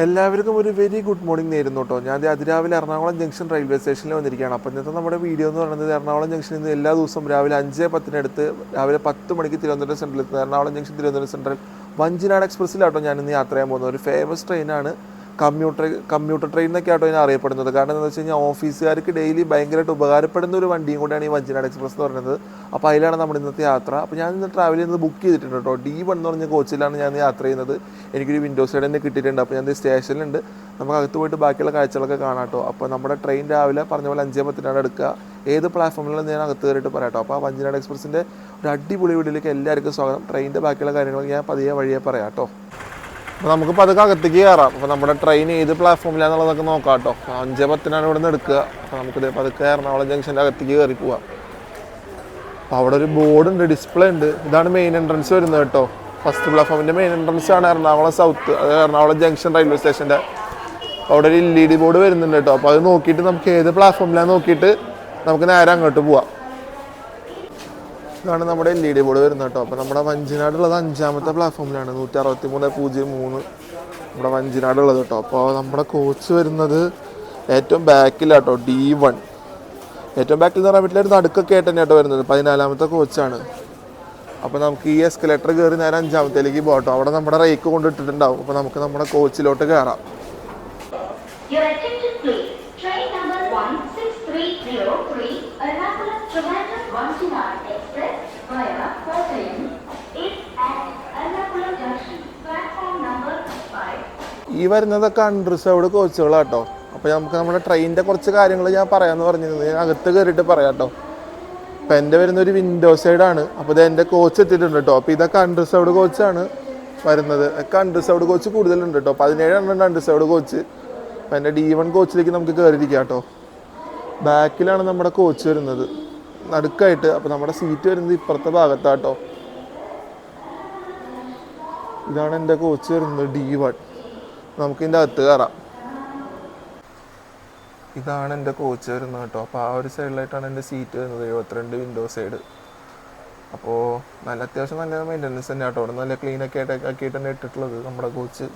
എല്ലാവർക്കും ഒരു very good morning നേരുന്നു കേട്ടോ. ഞാൻ അതിരാവിലെ എറണാകുളം ജംഗ്ഷൻ റെയിൽവേ സ്റ്റേഷനിൽ വന്നിരിക്കുകയാണ്. അപ്പോൾ ഇന്നത്തെ നമ്മുടെ വീഡിയോ എന്ന് പറയുന്നത് എറണാകുളം ജംഗ്ഷനിൽ നിന്ന് എല്ലാ ദിവസവും രാവിലെ 5:10 രാവിലെ 10 മണിക്ക് തിരുവനന്തപുരം സെൻട്രലിൽ എത്തുന്നത്. എറണാകുളം ജംഗ്ഷൻ തിരുവനന്തപുരം സെൻട്രൽ വഞ്ചിനാട് എക്സ്പ്രസ്സിലാട്ടോ ഞാൻ ഇന്ന് യാത്ര ചെയ്യാൻ പോകുന്നത്. ഒരു ഫേമസ് ട്രെയിനാണ്, കമ്മ്യൂട്ടർ ട്രെയിൻ എന്നൊക്കെ ആട്ടോ ഇതിനെ അറിയപ്പെടുന്നത്. കാരണം എന്താണെന്ന് വെച്ച് കഴിഞ്ഞാൽ ഓഫീസുകാർക്ക് ഡെയിലി ഭയങ്കരമായിട്ട് ഉപകാരപ്പെടുന്ന ഒരു വണ്ടിയും കൂടെയാണ് ഈ വഞ്ചിനാട് എക്സ്പ്രസ് എന്ന് പറയുന്നത്. അപ്പോൾ അതിലാണ് നമ്മുടെ ഇന്നത്തെ യാത്ര. അപ്പോൾ ഞാൻ ഇന്ന് ട്രാവൽ ചെയ്യുന്നത് ബുക്ക് ചെയ്തിട്ടുണ്ട് കേട്ടോ. D1 എന്ന് പറഞ്ഞ കോച്ചിലാണ് ഞാൻ യാത്ര ചെയ്യുന്നത്. എനിക്കൊരു വിൻഡോ സൈഡ് തന്നെ കിട്ടിയിട്ടുണ്ട്. അപ്പോൾ ഞാൻ സ്റ്റേഷനിലുണ്ട്, നമുക്ക് അകത്ത് പോയിട്ട് ബാക്കിയുള്ള കാഴ്ചകളൊക്കെ കാണാം കേട്ടോ. അപ്പോൾ നമ്മുടെ ട്രെയിൻ രാവിലെ പറഞ്ഞ പോലെ 5:10 എടുക്കുക. ഏത് പ്ലാറ്റ്ഫോമിലാണ് ഞാൻ അകത്ത് കയറിയിട്ട് പറയാം കേട്ടോ. അപ്പോൾ ആ വഞ്ചിനാട് എക്സ്പ്രസിൻ്റെ ഒരു അടിപൊളി വീഡിയോയിലേക്ക് എല്ലാവർക്കും സ്വാഗതം. ട്രെയിനിൻ്റെ ബാക്കിയുള്ള കാര്യങ്ങളൊക്കെ ഞാൻ പതിയെ വഴിയെ പറയാം കേട്ടോ. അപ്പോൾ നമുക്കിപ്പോൾ അതൊക്കെ അകത്തേക്ക് കയറാം. അപ്പോൾ നമ്മുടെ ട്രെയിൻ ഏത് പ്ലാറ്റ്ഫോമിലാണെന്നുള്ളതൊക്കെ നോക്കാം കേട്ടോ. 5:10 ഇവിടെ നിന്ന് എടുക്കുക. അപ്പോൾ നമുക്കിത് പതുക്കെ എറണാകുളം ജംഗ്ഷൻ്റെ അകത്തേക്ക് കയറി പോവാം. അപ്പോൾ അവിടെ ഒരു ബോർഡ് ഉണ്ട്, ഡിസ്പ്ലേ ഉണ്ട്. ഇതാണ് മെയിൻ എൻട്രൻസ് വരുന്നത് കേട്ടോ. ഫസ്റ്റ് പ്ലാറ്റ്ഫോമിൻ്റെ മെയിൻ എൻട്രൻസ് ആണ് എറണാകുളം സൗത്ത്, അതായത് എറണാകുളം ജംഗ്ഷൻ റെയിൽവേ സ്റ്റേഷൻ്റെ. അവിടെ ഒരു LED ബോർഡ് വരുന്നുണ്ട് കേട്ടോ. അപ്പോൾ അത് നോക്കിയിട്ട് നമുക്ക് ഏത് പ്ലാറ്റ്ഫോമിലാണെന്ന് നോക്കിയിട്ട് നമുക്ക് നേരെ അങ്ങോട്ട് പോവാം. ഇതാണ് നമ്മുടെ LED ബോർഡ് വരുന്നത് കേട്ടോ. അപ്പോൾ നമ്മുടെ വഞ്ചിനാടുള്ളത് 5ാമത്തെ പ്ലാറ്റ്ഫോമിലാണ്, 163.03 നമ്മുടെ വഞ്ചിനാടുള്ളത് കേട്ടോ. അപ്പോൾ നമ്മുടെ കോച്ച് വരുന്നത് ഏറ്റവും ബാക്കിലാട്ടോ, D1. ഏറ്റവും ബാക്കിൽ എന്ന് പറയാൻ പറ്റില്ല, ഒരു നടുക്കൊക്കെ ആയിട്ട് തന്നെ കേട്ടോ വരുന്നത്. 14ാമത്തെ കോച്ചാണ്. അപ്പോൾ നമുക്ക് ഈ എസ്കലേറ്റർ കയറി നേരെ 5ാമത്തേലേക്ക് പോകട്ടോ. അവിടെ നമ്മുടെ റേക്ക് കൊണ്ടിട്ടിട്ടുണ്ടാവും. അപ്പോൾ നമുക്ക് നമ്മുടെ കോച്ചിലോട്ട് കയറാം. ഈ വരുന്നതൊക്കെ അൺറിസർവ്ഡ് കോച്ചുകളാട്ടോ. അപ്പോൾ നമുക്ക് നമ്മുടെ ട്രെയിനിൻ്റെ കുറച്ച് കാര്യങ്ങൾ ഞാൻ പറയാമെന്ന് പറഞ്ഞിരുന്നത്, ഞാൻ അകത്ത് കയറിയിട്ട് പറയാം കേട്ടോ. അപ്പോൾ എൻ്റെ വരുന്നൊരു വിൻഡോ സൈഡാണ്. അപ്പോൾ ഇത് എൻ്റെ കോച്ച് എത്തിയിട്ടുണ്ട് കേട്ടോ. അപ്പോൾ ഇതൊക്കെ അൺറിസർവ്ഡ് കോച്ചാണ് വരുന്നത്. ഒക്കെ അൺറിസർവ്ഡ് കോച്ച് കൂടുതലുണ്ട് കേട്ടോ. 17 എണ്ണം അൺറിസർവ്ഡ് കോച്ച്. അപ്പോൾ എൻ്റെ D1 കോച്ചിലേക്ക് നമുക്ക് കയറിയിരിക്കാം കേട്ടോ. ബാക്കിലാണ് നമ്മുടെ കോച്ച് വരുന്നത്, നടുക്കായിട്ട്. അപ്പോൾ നമ്മുടെ സീറ്റ് വരുന്നത് ഇപ്പുറത്തെ ഭാഗത്താട്ടോ. ഇതാണ് എൻ്റെ കോച്ച് വരുന്നത്, D1. നമുക്കിതിൻ്റെ അകത്ത് കയറാം. ഇതാണ് എൻ്റെ കോച്ച് വരുന്നത് കേട്ടോ. അപ്പോൾ ആ ഒരു സൈഡിലായിട്ടാണ് എൻ്റെ സീറ്റ് വരുന്നത്, 72 വിൻഡോ സൈഡ്. അപ്പോൾ അത്യാവശ്യം നല്ല മെയിൻ്റനൻസ് തന്നെ കേട്ടോ. അവിടെ നല്ല ക്ലീനൊക്കെ ആക്കിയിട്ട് തന്നെ ഇട്ടിട്ടുള്ളത് നമ്മുടെ കോച്ച്.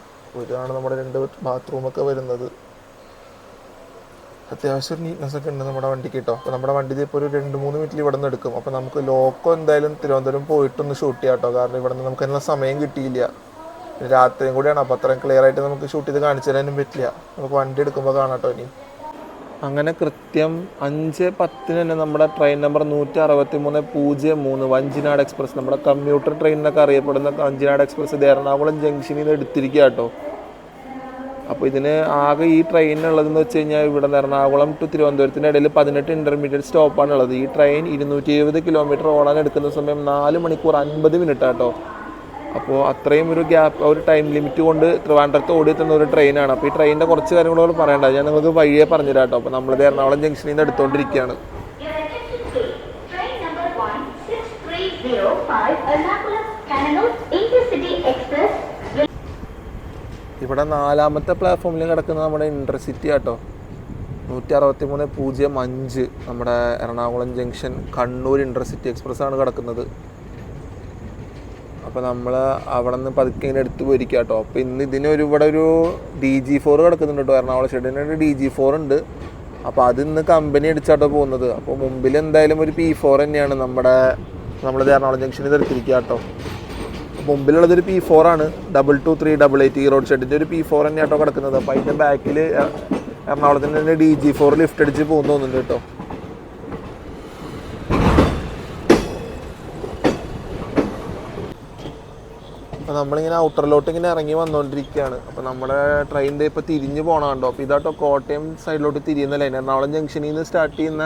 ഇതാണ് നമ്മുടെ 2 ബാത്റൂമൊക്കെ വരുന്നത്. അത്യാവശ്യം നീറ്റ്നെസ് ഒക്കെ ഉണ്ട് നമ്മുടെ വണ്ടിക്ക് കേട്ടോ. അപ്പോൾ നമ്മുടെ വണ്ടി ഇപ്പോൾ ഒരു 2-3 മിനിറ്റിൽ ഇവിടെ നിന്ന് എടുക്കും. അപ്പോൾ നമുക്ക് ലോക്കോ എന്തായാലും തിരുവനന്തപുരം പോയിട്ടൊന്ന് ഷൂട്ട് ചെയ്യാം കേട്ടോ. കാരണം ഇവിടെ നിന്ന് നമുക്ക് അതിനുള്ള സമയം കിട്ടിയില്ല, രാത്രിയും കൂടിയാണ്. അപ്പോൾ അത്രയും ക്ലിയർ ആയിട്ട് നമുക്ക് ഷൂട്ട് ചെയ്ത് കാണിച്ചു തരാനും പറ്റില്ല. നമുക്ക് വണ്ടി എടുക്കുമ്പോൾ കാണാം കേട്ടോ. ഇനി അങ്ങനെ കൃത്യം 5:10 തന്നെ നമ്മുടെ ട്രെയിൻ നമ്പർ 163.03 വഞ്ചിനാട് എക്സ്പ്രസ്, നമ്മുടെ കമ്മ്യൂട്ടർ ട്രെയിൻ എന്നൊക്കെ അറിയപ്പെടുന്ന വഞ്ചിനാട് എക്സ്പ്രസ് ഇത് എറണാകുളം ജംഗ്ഷനിൽ നിന്ന് എടുത്തിരിക്കുക കേട്ടോ. അപ്പോൾ ഇതിന് ആകെ ഈ ട്രെയിനുള്ളതെന്ന് വെച്ച് കഴിഞ്ഞാൽ ഇവിടെ നിന്ന് എറണാകുളം ടു തിരുവനന്തപുരത്തിൻ്റെ ഇടയിൽ 18 ഇൻ്റർമീഡിയറ്റ് സ്റ്റോപ്പാണ് ഉള്ളത്. ഈ ട്രെയിൻ 270 കിലോമീറ്റർ ഓടാൻ എടുക്കുന്ന സമയം 4 മണിക്കൂർ 50 മിനിറ്റ് കേട്ടോ. അപ്പോൾ അത്രയും ഒരു ഗ്യാപ്പ്, ഒരു ടൈം ലിമിറ്റ് കൊണ്ട് ട്രിവാൻഡ്രത്ത് ഓടിയെത്തുന്ന ഒരു ട്രെയിനാണ്. അപ്പോൾ ഈ ട്രെയിനിൻ്റെ കുറച്ച് കാര്യങ്ങളോട് പറയേണ്ട, ഞാൻ നിങ്ങൾക്ക് വഴിയെ പറഞ്ഞുതരാം കേട്ടോ. അപ്പോൾ നമ്മളിത് എറണാകുളം ജംഗ്ഷനിൽ നിന്ന് എടുത്തുകൊണ്ടിരിക്കുകയാണ്. ഇവിടെ 4ാമത്തെ പ്ലാറ്റ്ഫോമിൽ കിടക്കുന്നത് നമ്മുടെ ഇൻ്റർസിറ്റി ആട്ടോ, 163.05 നമ്മുടെ Ernakulam junction Kannur intercity express ആണ് കിടക്കുന്നത്. അപ്പോൾ നമ്മൾ അവിടെ നിന്ന് പതുക്കെ ഇങ്ങനെ എടുത്ത് പോയിരിക്കുക കേട്ടോ. അപ്പോൾ ഇന്ന് ഇവിടെ ഒരു DG4 കിടക്കുന്നുണ്ട് കേട്ടോ. എറണാകുളം സ്റ്റേഡിയത്തിന് DG4 ഉണ്ട്. അപ്പോൾ അത് ഇന്ന് കമ്പനി അടിച്ചാട്ടോ പോകുന്നത്. അപ്പോൾ മുമ്പിൽ എന്തായാലും ഒരു P4 തന്നെയാണ് നമ്മളിത് എറണാകുളം ജംഗ്ഷനിൽ എടുത്തിരിക്കുക കേട്ടോ. മുമ്പിലുള്ളതൊരു P4 ആണ്, 22388 റോഡ് ഷെഡിൻ്റെ ഒരു P4 തന്നെ കേട്ടോ കിടക്കുന്നത്. അപ്പോൾ അതിൻ്റെ ബാക്കിൽ എറണാകുളത്തിൻ്റെ തന്നെ DG4 ലിഫ്റ്റ് അടിച്ച് പോകുന്നു തോന്നുന്നുണ്ട് കേട്ടോ. അപ്പോൾ നമ്മളിങ്ങനെ ഔട്ടറിലോട്ട് ഇങ്ങനെ ഇറങ്ങി വന്നുകൊണ്ടിരിക്കുകയാണ്. അപ്പോൾ നമ്മുടെ ട്രെയിനിൻ്റെ ഇപ്പോൾ തിരിഞ്ഞ് പോകണമുണ്ടോ. അപ്പോൾ ഇതാട്ടോ കോട്ടയം സൈഡിലോട്ട് തിരിയുന്ന ലൈൻ. എറണാകുളം ജംഗ്ഷനിൽ നിന്ന് സ്റ്റാർട്ട് ചെയ്യുന്ന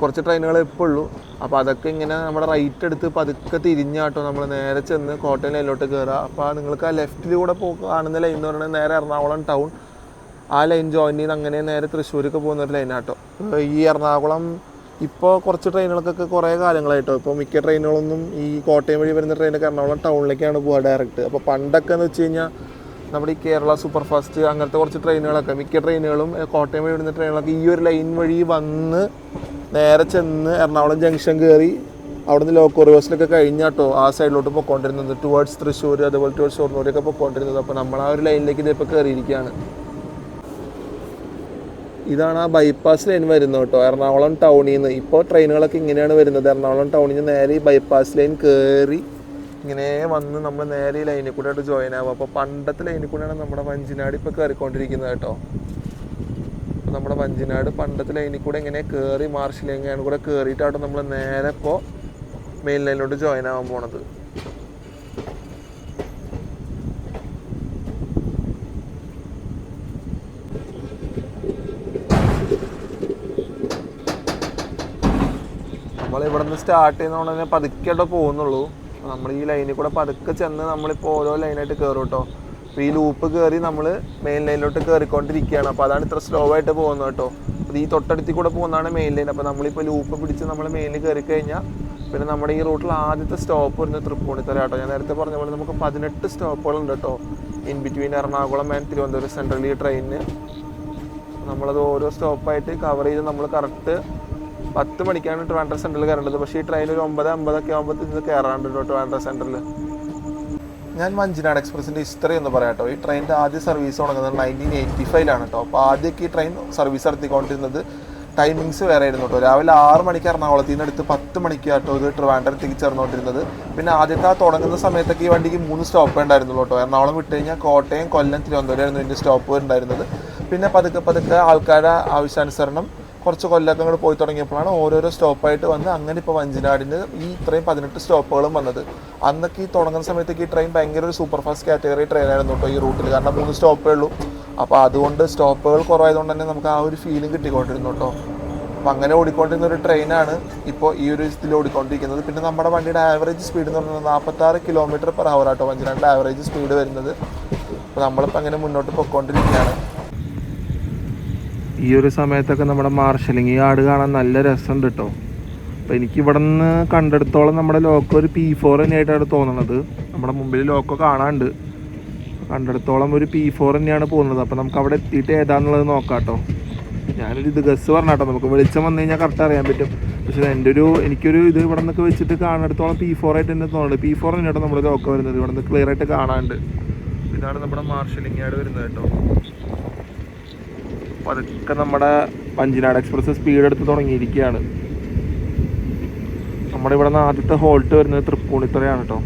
കുറച്ച് ട്രെയിനുകൾ ഇപ്പോൾ ഉള്ളൂ. അപ്പോൾ അതൊക്കെ ഇങ്ങനെ നമ്മുടെ റൈറ്റ് എടുത്ത് പതുക്കെ തിരിഞ്ഞാട്ടോ നമ്മൾ നേരെ ചെന്ന് കോട്ടയം ലൈനിലോട്ട് കയറുക. അപ്പോൾ നിങ്ങൾക്ക് ആ ലെഫ്റ്റിലൂടെ കാണുന്ന ലൈൻ എന്ന് പറയുന്നത് നേരെ എറണാകുളം ടൗൺ, ആ ലൈൻ ജോയിൻ ചെയ്ത് അങ്ങനെ നേരെ തൃശ്ശൂർക്ക് പോകുന്നൊരു ലൈനാട്ടോ. ഈ എറണാകുളം ഇപ്പോൾ കുറച്ച് ട്രെയിനുകൾക്കൊക്കെ കുറേ കാലങ്ങളായിട്ടോ. ഇപ്പോൾ മിക്ക ട്രെയിനുകളൊന്നും ഈ കോട്ടയം വഴി വരുന്ന ട്രെയിനൊക്കെ എറണാകുളം ടൗണിലേക്കാണ് പോവുക ഡയറക്റ്റ്. അപ്പോൾ പണ്ടൊക്കെ എന്ന് വെച്ച് കഴിഞ്ഞാൽ നമ്മുടെ ഈ കേരള സൂപ്പർ ഫാസ്റ്റ് അങ്ങനത്തെ കുറച്ച് ട്രെയിനുകളൊക്കെ, മിക്ക ട്രെയിനുകളും കോട്ടയം വഴി വരുന്ന ട്രെയിനുകളൊക്കെ ഈ ഒരു ലൈൻ വഴി വന്ന് നേരെ ചെന്ന് എറണാകുളം ജംഗ്ഷൻ കയറി അവിടുന്ന് ലോക്കോ റിവേഴ്സിലൊക്കെ കഴിഞ്ഞാട്ടോ ആ സൈഡിലോട്ട് പോയിക്കൊണ്ടിരുന്നത്, ടുവേർഡ്സ് തൃശ്ശൂർ അതുപോലെ ടുവേർഡ്സ് ഷൊർണൂരൊക്കെ പോയിക്കൊണ്ടിരുന്നത്. അപ്പോൾ നമ്മൾ ആ ഒരു ലൈനിലേക്ക് ഇതിപ്പോൾ കയറിയിരിക്കുകയാണ്. ഇതാണ് ആ ബൈപ്പാസ് ലൈൻ വരുന്നത് കേട്ടോ, എറണാകുളം ടൗണിൽ നിന്ന്. ഇപ്പോൾ ട്രെയിനുകളൊക്കെ ഇങ്ങനെയാണ് വരുന്നത്. എറണാകുളം ടൗണിൽ നിന്ന് നേരെ ഈ ബൈപ്പാസ് ലൈൻ കയറി ഇങ്ങനെ വന്ന് നമ്മൾ നേരെ ഈ ലൈനിൽ കൂടെ ആയിട്ട് ജോയിൻ ആവും. അപ്പോൾ പണ്ടത്തെ ലൈനിൽ കൂടെയാണ് നമ്മുടെ വഞ്ചിനാട് ഇപ്പോൾ കയറിക്കൊണ്ടിരിക്കുന്നത് കേട്ടോ. അപ്പോൾ നമ്മുടെ വഞ്ചിനാട് പണ്ടത്തെ ലൈനിൽ കൂടെ ഇങ്ങനെ കയറി മാർഷിലെങ്ങാണ് കൂടെ കയറിയിട്ടാണ് നമ്മൾ നേരെ ഇപ്പോൾ മെയിൻ ലൈനിലോട്ട് ജോയിൻ ആവാൻ പോണത്. നമ്മളിവിടെ നിന്ന് സ്റ്റാർട്ട് ചെയ്യുന്നതുകൊണ്ട് തന്നെ പതുക്കെയായിട്ട് പോകുന്നുള്ളൂ. നമ്മൾ ഈ ലൈനിൽ കൂടെ പതുക്കെ ചെന്ന് നമ്മളിപ്പോൾ ഓരോ ലൈനായിട്ട് കയറും കേട്ടോ. അപ്പോൾ ഈ ലൂപ്പ് കയറി നമ്മൾ മെയിൻ ലൈനിലോട്ട് കയറിക്കൊണ്ടിരിക്കുകയാണ്. അപ്പോൾ അതാണ് ഇത്ര സ്ലോ ആയിട്ട് പോകുന്നത് കേട്ടോ. അപ്പോൾ ഈ തൊട്ടടുത്തിൽ കൂടെ പോകുന്നതാണ് മെയിൻ ലൈൻ. അപ്പോൾ നമ്മളിപ്പോൾ ലൂപ്പ് പിടിച്ച് നമ്മൾ മെയിനിൽ കയറി കഴിഞ്ഞാൽ പിന്നെ നമ്മുടെ ഈ റൂട്ടിൽ ആദ്യത്തെ സ്റ്റോപ്പ് വരുന്നത് തൃപ്പൂണിത്തുറ കേട്ടോ. ഞാൻ നേരത്തെ പറഞ്ഞ പോലെ നമുക്ക് 18 സ്റ്റോപ്പുകളുണ്ട് കേട്ടോ in between Ernakulam and Thiruvananthapuram central ഈ ട്രെയിനിന്. നമ്മളത് ഓരോ സ്റ്റോപ്പായിട്ട് കവർ ചെയ്ത് നമ്മൾ കറക്റ്റ് 10 മണിക്കാണ് ട്രിവാൻഡ്രം സെൻട്രൽ കയറേണ്ടത്. പക്ഷേ ഈ ട്രെയിൻ ഒരു 9:50 ആകുമ്പോൾ ഇത് കയറാണ്ട് കേട്ടോ ട്രിവാൻഡ്രം സെൻട്രൽ. ഞാൻ വഞ്ചിനാട് എക്സ്പ്രസിൻ്റെ ഹിസ്റ്ററി എന്ന് പറയാം കേട്ടോ. ഈ ട്രെയിനിൻ്റെ ആദ്യ സർവീസ് തുടങ്ങുന്നത് 1985 കേട്ടോ. അപ്പോൾ ആദ്യമൊക്കെ ഈ ട്രെയിൻ സർവീസ് നടത്തിക്കൊണ്ടിരുന്നത് ടൈമിങ്സ് വേറെ ആയിരുന്നു കേട്ടോ. രാവിലെ 6 മണിക്ക് എറണാകുളത്തിൽ നിന്ന് എടുത്ത് 10 മണിക്ക് കേട്ടോ ഇത് ട്രിവാൻഡ്രത്തേക്ക് ചേർന്നുകൊണ്ടിരുന്നത്. പിന്നെ ആദ്യത്തെ ആ തുടങ്ങുന്ന സമയത്തൊക്കെ ഈ വണ്ടിക്ക് 3 സ്റ്റോപ്പ് ഉണ്ടായിരുന്നുള്ളൂ കേട്ടോ. എറണാകുളം വിട്ട് കഴിഞ്ഞാൽ കോട്ടയം, കൊല്ലം, തിരുവനന്തപുരം ആയിരുന്നു ഇതിൻ്റെ സ്റ്റോപ്പ് ഉണ്ടായിരുന്നത്. പിന്നെ പതുക്കെ ആൾക്കാരുടെ ആവശ്യാനുസരണം കുറച്ച് കൊല്ലമൊക്കെ അങ്ങോട്ട് പോയി തുടങ്ങിയപ്പോഴാണ് ഓരോരോ സ്റ്റോപ്പായിട്ട് വന്ന് അങ്ങനെ ഇപ്പോൾ വഞ്ചിനാടിന് ഈ ഇത്രയും 18 സ്റ്റോപ്പുകളും വന്നത്. അന്നൊക്കെ ഈ തുടങ്ങുന്ന സമയത്തേക്ക് ഈ ട്രെയിൻ ഭയങ്കര ഒരു സൂപ്പർ ഫാസ്റ്റ് കാറ്റഗറി ട്രെയിനായിരുന്നു കേട്ടോ ഈ റൂട്ടിൽ. കാരണം 3 സ്റ്റോപ്പേ ഉള്ളൂ. അപ്പോൾ അതുകൊണ്ട് സ്റ്റോപ്പുകൾ കുറവായതുകൊണ്ട് തന്നെ നമുക്ക് ആ ഒരു ഫീലും കിട്ടിക്കൊണ്ടിരുന്നു കേട്ടോ. അപ്പോൾ അങ്ങനെ ഓടിക്കൊണ്ടിരുന്ന ഒരു ട്രെയിനാണ് ഇപ്പോൾ ഈ ഒരു ഇതിൽ ഓടിക്കൊണ്ടിരിക്കുന്നത്. പിന്നെ നമ്മുടെ വണ്ടിയുടെ ആവറേജ് സ്പീഡ് എന്ന് പറയുന്നത് 46 km/h ആട്ടോ വഞ്ചിനാടിൻ്റെ ആവറേജ് സ്പീഡ് വരുന്നത്. അപ്പോൾ നമ്മളിപ്പോൾ അങ്ങനെ മുന്നോട്ട് പോയിക്കൊണ്ടിരിക്കുകയാണ്. ഈ ഒരു സമയത്തൊക്കെ നമ്മുടെ മാർഷലിംഗ് യാർഡ് കാണാൻ നല്ല രസമുണ്ട് കേട്ടോ. അപ്പോൾ എനിക്ക് ഇവിടെ നിന്ന് കണ്ടെടുത്തോളം നമ്മുടെ ലോക്കോ ഒരു P4 തന്നെയായിട്ടാണ് തോന്നുന്നത്. നമ്മുടെ മുമ്പിൽ ലോക്കോ കാണാനുണ്ട്. കണ്ടെടുത്തോളം ഒരു P4 തന്നെയാണ് പോകുന്നത്. അപ്പോൾ നമുക്ക് അവിടെ എത്തിയിട്ട് ഏതാണെന്നുള്ളത് നോക്കാം കേട്ടോ. ഞാനൊരു ഇത് ഗസ് പറഞ്ഞാട്ടോ, നമുക്ക് വെളിച്ചം വന്നു കഴിഞ്ഞാൽ കറക്റ്റ് അറിയാൻ പറ്റും. പക്ഷേ എനിക്കൊരു ഇത് ഇവിടെ നിന്നൊക്കെ വെച്ചിട്ട് കാണുന്നിടത്തോളം P4 ആയിട്ട് തന്നെ തോന്നുന്നത്. P4 തന്നെയാട്ടോ നമ്മുടെ ലോക്കോ വരുന്നത്. ഇവിടെ നിന്ന് ക്ലിയർ ആയിട്ട് കാണാനുണ്ട്. ഇതാണ് നമ്മുടെ മാർഷലിംഗ് യാർഡ് വരുന്നത് കേട്ടോ. അപ്പോൾ അതൊക്കെ നമ്മുടെ വഞ്ചിനാട് എക്സ്പ്രസ് സ്പീഡ് എടുത്ത് തുടങ്ങിയിരിക്കുകയാണ്. നമ്മുടെ ഇവിടെ നിന്ന് ആദ്യത്തെ ഹോൾട്ട് വരുന്നത് തൃപ്പൂണിത്തുറയാണ് കേട്ടോ.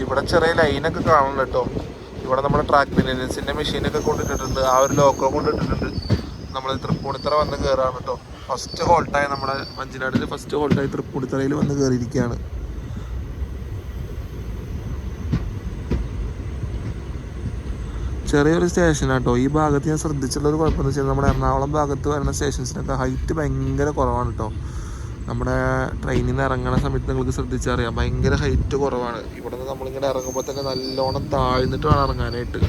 ഇവിടെ ചെറിയ ലൈനൊക്കെ കാണുന്നുണ്ട് കേട്ടോ. ഇവിടെ നമ്മുടെ ട്രാക്ക് മെയിൻ്റനൻസിൻ്റെ മെഷീനൊക്കെ കൊണ്ടിട്ടിട്ടുണ്ട്. ആ ഒരു ലോക്കോ കൊണ്ടിട്ടിട്ടുണ്ട്. നമ്മൾ തൃപ്പൂണിത്തുറ വന്ന് കയറാണ് കേട്ടോ. ഫസ്റ്റ് ഹോൾട്ടായി നമ്മുടെ വഞ്ചിനാടിൽ ഫസ്റ്റ് ഹോൾട്ടായി തൃപ്പൂണിത്തുറയിൽ വന്ന് കയറിയിരിക്കുകയാണ്. ചെറിയൊരു സ്റ്റേഷനാട്ടോ. ഈ ഭാഗത്ത് ഞാൻ ശ്രദ്ധിച്ചുള്ളൊരു കുഴപ്പമെന്ന് വെച്ചാൽ നമ്മുടെ എറണാകുളം ഭാഗത്ത് വരുന്ന സ്റ്റേഷൻസിനൊക്കെ ഹൈറ്റ് ഭയങ്കര കുറവാണ് കേട്ടോ. നമ്മുടെ ട്രെയിനിൽ നിന്ന് ഇറങ്ങുന്ന സമയത്ത് നിങ്ങൾക്ക് ശ്രദ്ധിച്ചറിയാം ഭയങ്കര ഹൈറ്റ് കുറവാണ്. ഇവിടെ നിന്ന് നമ്മളിങ്ങനെ ഇറങ്ങുമ്പോൾ തന്നെ നല്ലോണം താഴ്ന്നിട്ട് വേണം ഇറങ്ങാനായിട്ട്.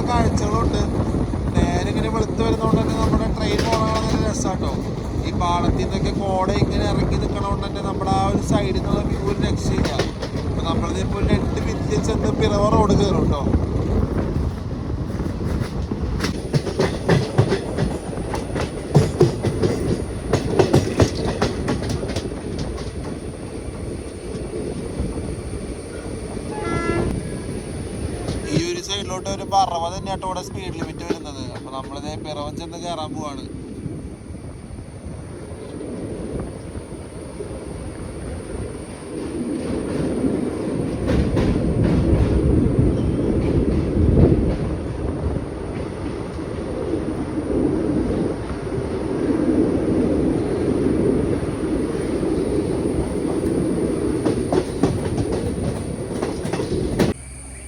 കാഴ്ചകളുണ്ട്. നേരെ ഇങ്ങനെ വെളുത്ത് വരുന്നതുകൊണ്ട് തന്നെ നമ്മുടെ ട്രെയിൻ പോകാനുള്ള നല്ല രസമാട്ടോ. ഈ പാളത്തിൽ നിന്നൊക്കെ കോട ഇങ്ങനെ ഇറങ്ങി നിൽക്കണതുകൊണ്ട് തന്നെ നമ്മുടെ ആ ഒരു സൈഡിൽ നിന്നുള്ള വ്യൂ ഒരു രക്ഷയില്ല. അപ്പോൾ നമ്മളിതിപ്പോൾ ഒരു 2 മിനിറ്റ് ചെന്ന് പിറവ റോഡ് കയറും കേട്ടോ. സൈഡിലോട്ട് വരുമ്പോൾ 60 തന്നെയാട്ടോ ഇവിടെ സ്പീഡ് ലിമിറ്റ് വരുന്നത്. അപ്പോൾ നമ്മളിത് പിറവം ചെന്ന് കയറാൻ പോവാണ്.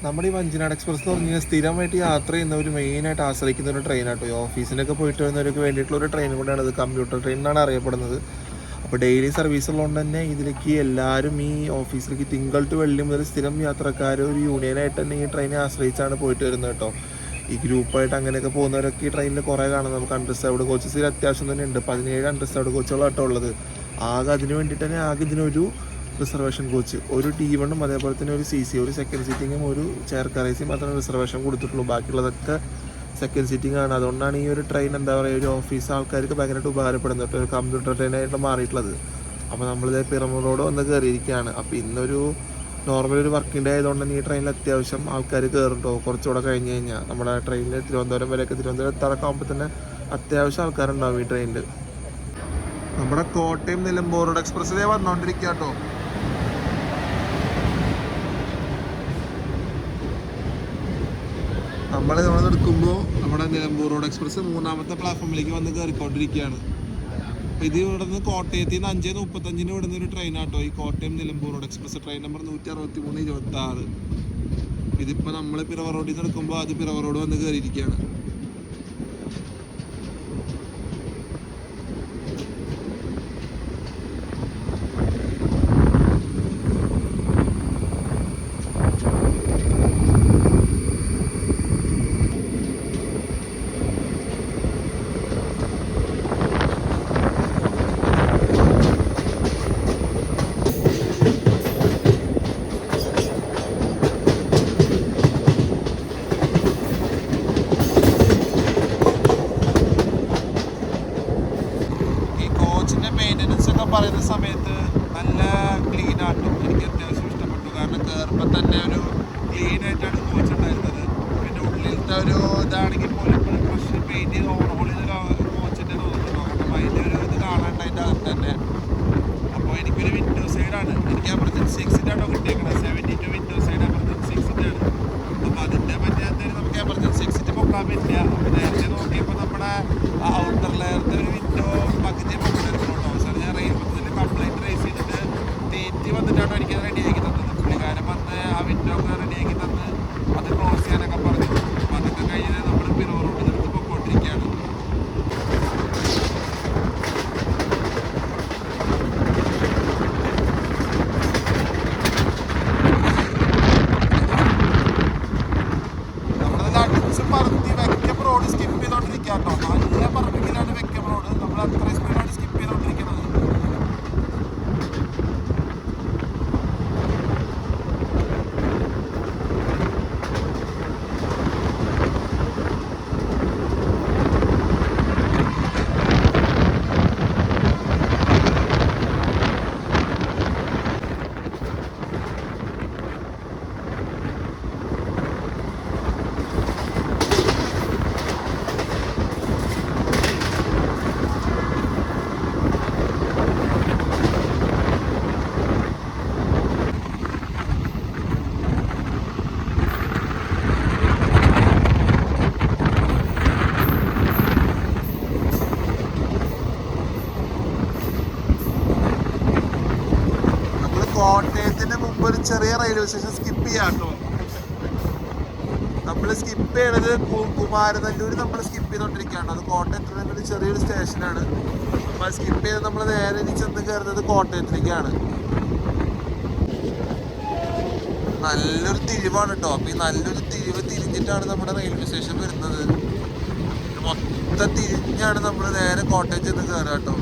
നമ്മുടെ ഈ വഞ്ചിനാട് എക്സ്പ്രസ് എന്ന് പറഞ്ഞാൽ സ്ഥിരമായിട്ട് യാത്ര ചെയ്യുന്നവർ മെയിനായിട്ട് ആശ്രയിക്കുന്ന ഒരു ട്രെയിനാട്ടോ. ഈ ഓഫീസിനൊക്കെ പോയിട്ട് വരുന്നവർക്ക് വേണ്ടിയിട്ടുള്ള ഒരു ട്രെയിൻ കൂടെയാണ് ഇത്. കമ്പ്യൂട്ടർ ട്രെയിൻ എന്നാണ് അറിയപ്പെടുന്നത്. അപ്പോൾ ഡെയിലി സർവീസ് ഉള്ളതുകൊണ്ട് തന്നെ ഇതിലേക്ക് എല്ലാവരും ഈ ഓഫീസിലേക്ക് തിങ്കൾ ടു വെള്ളി മുതൽ സ്ഥിരം യാത്രക്കാർ ഒരു യൂണിയനായിട്ട് തന്നെ ഈ ട്രെയിനെ ആശ്രയിച്ചാണ് പോയിട്ട് വരുന്നത് കേട്ടോ. ഈ ഗ്രൂപ്പായിട്ട് അങ്ങനെയൊക്കെ പോകുന്നവരൊക്കെ ഈ ട്രെയിനിൽ കുറേ കാണും. നമുക്ക് അണ്ടർസ്റ്റാർഡ് കോച്ചസിൽ അത്യാവശ്യം തന്നെ ഉണ്ട്. 17 അണ്ടർസ്റ്റാർഡ് കോച്ചുകളാട്ടോ ഉള്ളത്. ആകെ അതിന് വേണ്ടിയിട്ട് തന്നെ ആകെ ഇതിനൊരു റിസർവേഷൻ കോച്ച്, ഒരു T1 അതേപോലെ തന്നെ ഒരു CC, ഒരു സെക്കൻഡ് സീറ്റിങ്ങും ഒരു ചെയർ കറേസിയും മാത്രമേ റിസർവേഷൻ കൊടുത്തിട്ടുള്ളൂ. ബാക്കിയുള്ളതൊക്കെ സെക്കൻഡ് സീറ്റിംഗ് ആണ്. അതുകൊണ്ടാണ് ഈ ഒരു ട്രെയിൻ എന്താ പറയുക ഒരു ഓഫീസ് ആൾക്കാർക്ക് ഭയങ്കരമായിട്ട് ഉപകാരപ്പെടുന്നത്. ഒരു കമ്പ്യൂട്ടർ ട്രെയിനായിട്ട് മാറിയിട്ടുള്ളത്. അപ്പോൾ നമ്മളിത് പിറമ റോഡ് വന്ന് കയറിയിരിക്കുകയാണ്. അപ്പോൾ ഇന്നൊരു നോർമൽ ഒരു വർക്കിംഗ് ഡേ ആയതുകൊണ്ട് തന്നെ ഈ ട്രെയിനിൽ അത്യാവശ്യം ആൾക്കാർ കയറുണ്ടോ. കുറച്ചുകൂടെ കഴിഞ്ഞ് കഴിഞ്ഞാൽ നമ്മുടെ ട്രെയിനിൽ തിരുവനന്തപുരം വരെയൊക്കെ തിരുവനന്തപുരം എത്താറൊക്കെ ആകുമ്പോൾ തന്നെ അത്യാവശ്യം ആൾക്കാരുണ്ടാവും ഈ ട്രെയിനിൽ. നമ്മുടെ കോട്ടയം നിലമ്പൂർ റോഡ് എക്സ്പ്രസ്സിലേ വന്നുകൊണ്ടിരിക്കുക കേട്ടോ. നമ്മൾ എടുക്കുമ്പോൾ നമ്മുടെ നിലമ്പൂർ റോഡ് എക്സ്പ്രസ് 3ാമത്തെ പ്ലാറ്റ്ഫോമിലേക്ക് വന്ന് കയറിക്കൊണ്ടിരിക്കുകയാണ്. അപ്പോൾ ഇത് ഇവിടെ നിന്ന് കോട്ടയത്തിൽ നിന്ന് 5:35 വിടുന്ന ഒരു ട്രെയിനാട്ടോ ഈ Kottayam Nilambur road express. Train number 16326. ഇതിപ്പോൾ നമ്മൾ പിറവ റോഡിൽ നിന്ന് എടുക്കുമ്പോൾ അത് പിറവ റോഡ് വന്ന് കയറിയിരിക്കുകയാണ്. പറയുന്ന സമയത്ത് നല്ല ക്ലീൻ ആയിട്ടും എനിക്ക് അത്യാവശ്യം ഇഷ്ടപ്പെട്ടു. കാരണം കയറുമ്പോൾ തന്നെ ഒരു ക്ലീൻ ആയിട്ടാണ് കോച്ച് ഉണ്ടായിരുന്നത്. പിന്നെ ഉള്ളിലത്തെ ഒരു ഇതാണെങ്കിൽ പോലും ഇപ്പോൾ ഫ്രഷ് പെയിൻറ്റ് ഓവർഹോൾ ചെയ്ത കോച്ചിൻ്റെ തോന്നുന്നു. കാരണം അതിൻ്റെ ഒരു ഇത് കാണാണ്ട് അതിൻ്റെ അകത്ത് തന്നെ. അപ്പോൾ എനിക്കൊരു വിൻഡോ സൈഡാണ്. എനിക്ക് എമർജൻസി എക്സിറ്റാണോ കിട്ടിയേക്കുന്നത്. 72 വിൻഡോ സൈഡ് എമർജൻസി എക്സിറ്റാണ്. അപ്പോൾ അതിൻ്റെ മറ്റേ നമുക്ക് എമർജൻസി എക്സിറ്റ് പൊക്കാൻ പറ്റില്ല. അപ്പോൾ നേരത്തെ നോക്കിയപ്പോൾ നമ്മുടെ ഔട്ടർ ലെയറിൻ്റെ ഒരു വിൻഡോ പകുതി പൊക്കുന്നുണ്ടോ. കംപ്ലൈൻറ്റ് റേസ് ചെയ്തിട്ട് തീറ്റി വന്നിട്ടാണ് എനിക്ക് റെഡിയാക്കി തന്നത്. പുള്ളിക്കാരൻ വന്ന് ആ വിൻഡോ ഒക്കെ റെഡിയാക്കി തന്ന് അത് ക്ലോസ് ചെയ്യാനൊക്കെ പറഞ്ഞു. അപ്പോൾ അതൊക്കെ കഴിഞ്ഞ് നമ്മൾ പിറവ റോഡിൽ നിന്ന് പൊയ്ക്കൊണ്ടിരിക്കുകയാണ്. നമ്മളത് അടിച്ച് പറത്തി വെക്കം റോഡ് സ്കിപ്പ് ചെയ്തോണ്ടിരിക്കുക കേട്ടോ. നല്ല പറമ്പിലാണ് വെക്കം റോഡ്. നമ്മൾ അത്രയും സ്പീഡാണ് സ്കിപ്പ് ചെയ്തോണ്ടിരിക്കുന്നത്. കോട്ടയത്തിന് മുമ്പ് ഒരു ചെറിയ റെയിൽവേ സ്റ്റേഷൻ സ്കിപ്പ് ചെയ്യാം കേട്ടോ. നമ്മൾ സ്കിപ്പ് ചെയ്യണത് കുമാരനല്ലൂർ നമ്മൾ സ്കിപ്പ് ചെയ്തോണ്ടിരിക്കുകയാണ്. അത് കോട്ടയത്തിൽ നിന്നൊരു ചെറിയൊരു സ്റ്റേഷനാണ്. അപ്പോൾ സ്കിപ്പ് ചെയ്ത് നമ്മൾ നേരെ ഇനി ചെന്ന് കയറുന്നത് കോട്ടയത്തിലേക്കാണ്. നല്ലൊരു തിരിവാണ് കേട്ടോ. അപ്പോൾ ഈ നല്ലൊരു തിരിവ് തിരിഞ്ഞിട്ടാണ് നമ്മുടെ റെയിൽവേ സ്റ്റേഷൻ വരുന്നത്. മൊത്തം തിരിഞ്ഞാണ് നമ്മൾ നേരെ കോട്ടയം ചെന്ന് കയറുക കേട്ടോ.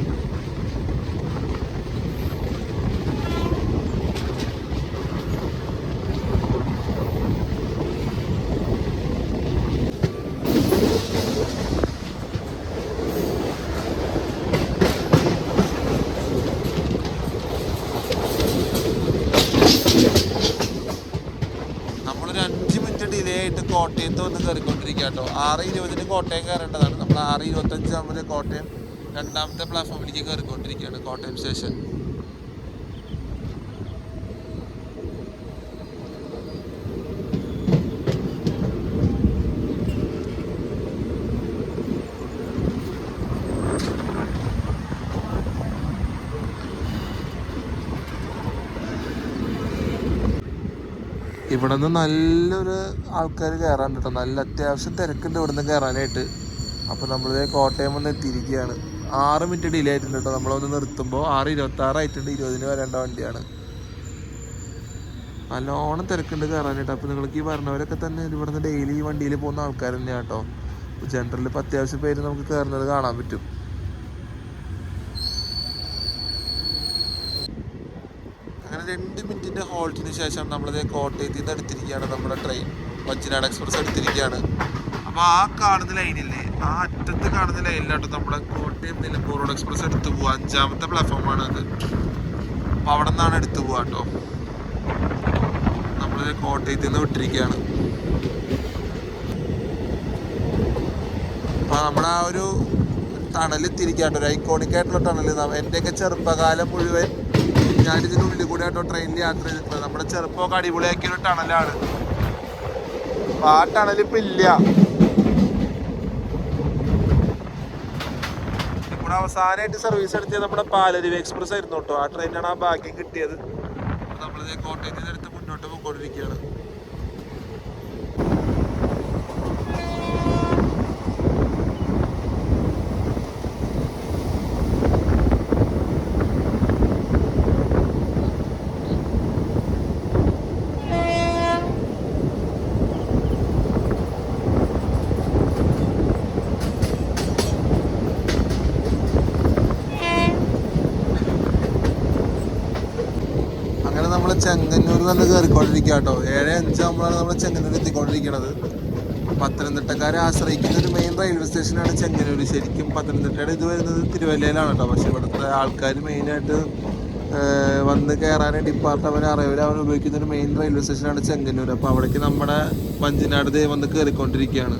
നമ്മളൊരു 5 മിനിറ്റ് ഡിലേ ആയിട്ട് കോട്ടയത്ത് വന്ന് കയറിക്കൊണ്ടിരിക്കുക കേട്ടോ. 6:20 കോട്ടയം കയറേണ്ടതാണ്. നമ്മൾ 6:25 കോട്ടയം രണ്ടാമത്തെ പ്ലാറ്റ്ഫോമിലേക്ക് കയറിക്കൊണ്ടിരിക്കുകയാണ്, കോട്ടയം സ്റ്റേഷൻ. ഇവിടെ നിന്ന് നല്ലൊരു ആൾക്കാർ കയറാൻ കേട്ടോ. നല്ല അത്യാവശ്യം തിരക്കുണ്ട് ഇവിടെ നിന്ന് കയറാനായിട്ട്. അപ്പോൾ നമ്മളിത് കോട്ടയം വന്ന് എത്തിയിരിക്കുകയാണ്. 6 മിനിറ്റ് ഡിലേ ആയിട്ടുണ്ട് കേട്ടോ. നമ്മളൊന്ന് നിർത്തുമ്പോൾ 6:26 ആയിട്ടുണ്ട്. 20 വരേണ്ട വണ്ടിയാണ്. നല്ലോണം തിരക്കുണ്ട് കയറാനായിട്ട്. അപ്പോൾ നിങ്ങൾക്ക് ഈ പറഞ്ഞവരൊക്കെ തന്നെ ഇവിടെ നിന്ന് ഡെയിലി ഈ വണ്ടിയിൽ പോകുന്ന ആൾക്കാർ തന്നെയാണ് കേട്ടോ. ജനറലിൽ ഇപ്പോൾ അത്യാവശ്യം പേര് നമുക്ക് കയറുന്നത് കാണാൻ പറ്റും. അങ്ങനെ 2 മിനിറ്റിൻ്റെ ഹോൾട്ടിന് ശേഷം നമ്മളിത് കോട്ടയത്തിൽ നിന്ന് എടുത്തിരിക്കുകയാണ്. നമ്മുടെ ട്രെയിൻ വഞ്ചിനാട് എക്സ്പ്രസ് എടുത്തിരിക്കുകയാണ്. അപ്പോൾ ആ കാണുന്ന ലൈനില്ലേ, ആ അറ്റത്ത് കാണുന്ന ലൈനിലാട്ടോ നമ്മുടെ കോട്ടയം നിലമ്പൂർ റോഡ് എക്സ്പ്രസ് എടുത്തു പോവുക. 5ാമത്തെ പ്ലാറ്റ്ഫോമാണ് അത്. അപ്പോൾ അവിടെ നിന്നാണ് എടുത്തു പോവുക കേട്ടോ. നമ്മളിത് കോട്ടയത്തിൽ നിന്ന് വിട്ടിരിക്കുകയാണ്. അപ്പോൾ നമ്മുടെ ആ ഒരു ടണലെത്തിരിക്കുക കേട്ടോ. ഒരു ഐക്കോണിക് ആയിട്ടുള്ള ടണൽ. എൻ്റെയൊക്കെ ചെറുപ്പകാലം മുഴുവൻ ഞാനിതിനുള്ളിൽ കൂടെ ആട്ടോ ട്രെയിനിൽ യാത്ര ചെയ്തിട്ടുള്ളത്. നമ്മുടെ ചെറുപ്പമൊക്കെ അടിപൊളിയാക്കിയൊരു ടണലാണ്. അപ്പോൾ ആ ടണലിപ്പോൾ ഇല്ല. ഇവിടെ അവസാനമായിട്ട് സർവീസ് നടത്തിയത് നമ്മുടെ പാലരുവി എക്സ്പ്രസ് ആയിരുന്നു കേട്ടോ. ആ ട്രെയിനാണ് ആ ഭാഗ്യം കിട്ടിയത്. നമ്മളിത് കോട്ടയത്തിൽ നിന്ന് എടുത്ത് മുന്നോട്ട് പോയിക്കൊണ്ടിരിക്കുകയാണ്. നമ്മൾ ചെങ്ങന്നൂർ വന്ന് കയറിക്കൊണ്ടിരിക്കുക കേട്ടോ. 7:05 ആകുമ്പോഴാണ് നമ്മൾ ചെങ്ങന്നൂർ എത്തിക്കൊണ്ടിരിക്കുന്നത്. പത്തനംതിട്ടക്കാരെ ആശ്രയിക്കുന്ന ഒരു മെയിൻ റെയിൽവേ സ്റ്റേഷനാണ് ചെങ്ങന്നൂർ. ശരിക്കും പത്തനംതിട്ടയുടെ ഇത് വരുന്നത് തിരുവല്ലയിലാണ് കേട്ടോ. പക്ഷേ ഇവിടുത്തെ ആൾക്കാർ മെയിനായിട്ട് വന്ന് കയറാനായിട്ട് ഡിപ്പാർട്ട് അവർ ഉപയോഗിക്കുന്ന ഒരു മെയിൻ റെയിൽവേ സ്റ്റേഷനാണ് ചെങ്ങന്നൂർ. അപ്പോൾ അവിടേക്ക് നമ്മുടെ വഞ്ചിനാട് വന്ന് കയറിക്കൊണ്ടിരിക്കുകയാണ്.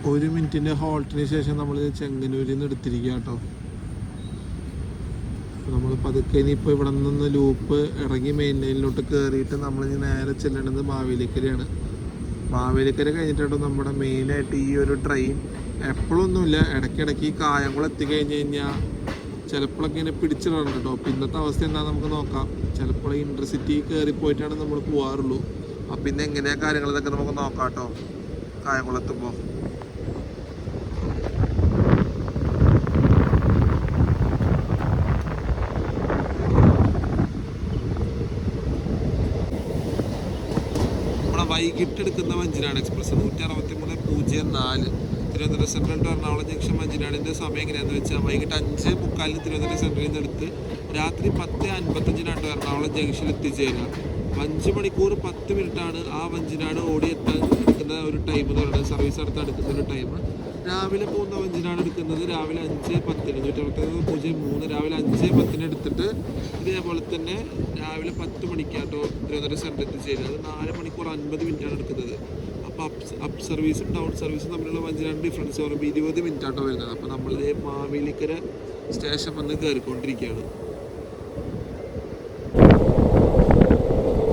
ഒരു മിനിറ്റിൻ്റെ ഹോൾട്ടിന് ശേഷം നമ്മൾ ചെങ്ങന്നൂരിൽ നിന്ന് എടുത്തിരിക്കുക കേട്ടോ. നമ്മൾ പതുക്കെ ഇനിയിപ്പോൾ ഇവിടെ നിന്ന് ലൂപ്പ് ഇറങ്ങി മെയിൻ ലൈനിലോട്ട് കയറിയിട്ട് നമ്മളിനി നേരെ ചെല്ലേണ്ടത് മാവേലിക്കരയാണ്. മാവേലിക്കര കഴിഞ്ഞിട്ടോ നമ്മുടെ മെയിനായിട്ട് ഈ ഒരു ട്രെയിൻ എപ്പോഴൊന്നുമില്ല, ഇടയ്ക്കിടയ്ക്ക് ഈ കായംകുളം എത്തിക്കഴിഞ്ഞ് കഴിഞ്ഞാൽ ചിലപ്പോഴൊക്കെ ഇങ്ങനെ പിടിച്ചിടണം കേട്ടോ. അപ്പോൾ ഇന്നത്തെ അവസ്ഥ എന്താണെന്ന് നമുക്ക് നോക്കാം. ചിലപ്പോൾ ഇൻ്റർസിറ്റി കയറിപ്പോയിട്ടാണ് നമ്മൾ പോകാറുള്ളൂ. അപ്പം ഇന്ന് എങ്ങനെയാണ് കാര്യങ്ങൾ ഇതൊക്കെ നമുക്ക് നോക്കാം കേട്ടോ. കായംകുളം എത്തുമ്പോൾ വൈകിട്ട് എടുക്കുന്ന Vanchinad Express 163.04 Thiruvananthapuram Central to Ernakulam Junction വഞ്ചിനാടിൻ്റെ സമയം എങ്ങനെയാണെന്ന് വെച്ചാൽ വൈകിട്ട് 5:45 തിരുവനന്തപുരം സെൻട്രലിൽ നിന്ന് എടുത്ത് രാത്രി 10:55 എറണാകുളം ജംഗ്ഷനിൽ എത്തിച്ചേരുക. 5 മണിക്കൂർ 10 മിനിറ്റാണ് ആ വഞ്ചിനാട് ഓടിയെത്താൻ എടുക്കുന്ന ഒരു ടൈം എന്ന് പറയുന്നത്. സർവീസ് നടത്താൻ എടുക്കുന്ന ഒരു ടൈം. രാവിലെ പോകുന്ന വഞ്ചിനാട് എടുക്കുന്നത് രാവിലെ 5:10, 163 രാവിലെ 5:10 എടുത്തിട്ട് ഇതേപോലെ തന്നെ രാവിലെ 10 മണിക്കാട്ടോ തിരുവനന്തപുരം സെൻട്രൽ എത്തിച്ചേരുക. അത് 4 മണിക്കൂർ 50 മിനിറ്റാണ് എടുക്കുന്നത്. അപ്പോൾ അപ്പ് സർവീസും ഡൗൺ സർവീസും തമ്മിലുള്ള വഞ്ചിനാട് ഡിഫറൻസ് പറയുമ്പോൾ 20 മിനിറ്റാട്ടോ വരുന്നത്. അപ്പോൾ നമ്മളിതേ മാവേലിക്കര സ്റ്റേഷൻ വന്ന് കയറിക്കൊണ്ടിരിക്കുകയാണ്.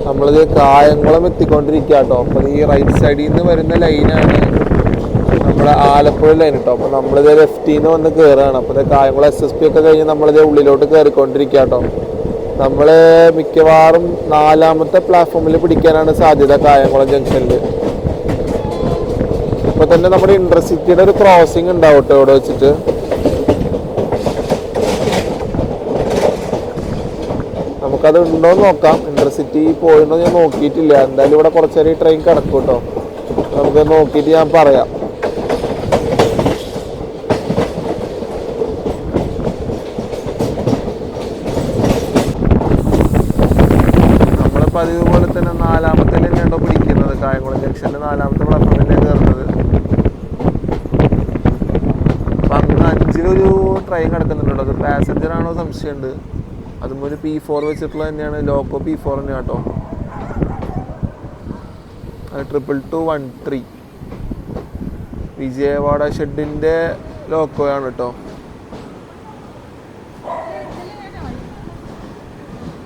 നമ്മളിത് കായംകുളം എത്തിക്കൊണ്ടിരിക്കുക കേട്ടോ. അപ്പോൾ ഈ റൈറ്റ് സൈഡിൽ നിന്ന് വരുന്ന ലൈനാണ് നമ്മുടെ നമ്മുടെ ആലപ്പുഴ ലൈൻ കേട്ടോ. അപ്പോൾ നമ്മളിത് ലെഫ്റ്റിന്ന് വന്ന് കയറുകയാണ്. അപ്പോൾ ഇത് കായംകുളം SSP ഒക്കെ കഴിഞ്ഞ് നമ്മളിത് ഉള്ളിലോട്ട് കയറിക്കൊണ്ടിരിക്കുക കേട്ടോ. നമ്മൾ മിക്കവാറും 4ാമത്തെ പ്ലാറ്റ്ഫോമിൽ പിടിക്കാനാണ് സാധ്യത കായംകുളം ജംഗ്ഷനിൽ. ഇപ്പോൾ തന്നെ നമ്മുടെ ഇന്റർസിറ്റിയുടെ ഒരു ക്രോസിംഗ് ഉണ്ടാവും കേട്ടോ ഇവിടെ വെച്ചിട്ട്. നമുക്കത് ഉണ്ടോയെന്ന് നോക്കാം. ഇന്റർസിറ്റി പോയിട്ടോ ഞാൻ നോക്കിയിട്ടില്ല. എന്തായാലും ഇവിടെ കുറച്ച് നേരം ഈ ട്രെയിൻ കിടക്കും കേട്ടോ. നമുക്ക് നോക്കിയിട്ട് ഞാൻ പറയാം. നമ്മളിപ്പോൾ അതേപോലെ തന്നെ 4ാമത്തെ തന്നെയാണോ പിടിക്കുന്നത്. കായംകുളം ജംഗ്ഷനിൽ 4ാമത്തെ പ്ലാറ്റ്ഫോമിലാണ് കയറുന്നത്. അപ്പം അങ്ങ് 5-ലൊരു ട്രെയിൻ കിടക്കുന്നുണ്ടോ. അത് പാസഞ്ചറാണോ സംശയമുണ്ട്. അതും ഒരു P4 വെച്ചിട്ടുള്ള തന്നെയാണ്. ലോക്കോ P4 തന്നെയാണ് കേട്ടോ. 22213 വിജയവാഡ ഷെഡിൻ്റെ ലോക്കോയാണ് കേട്ടോ.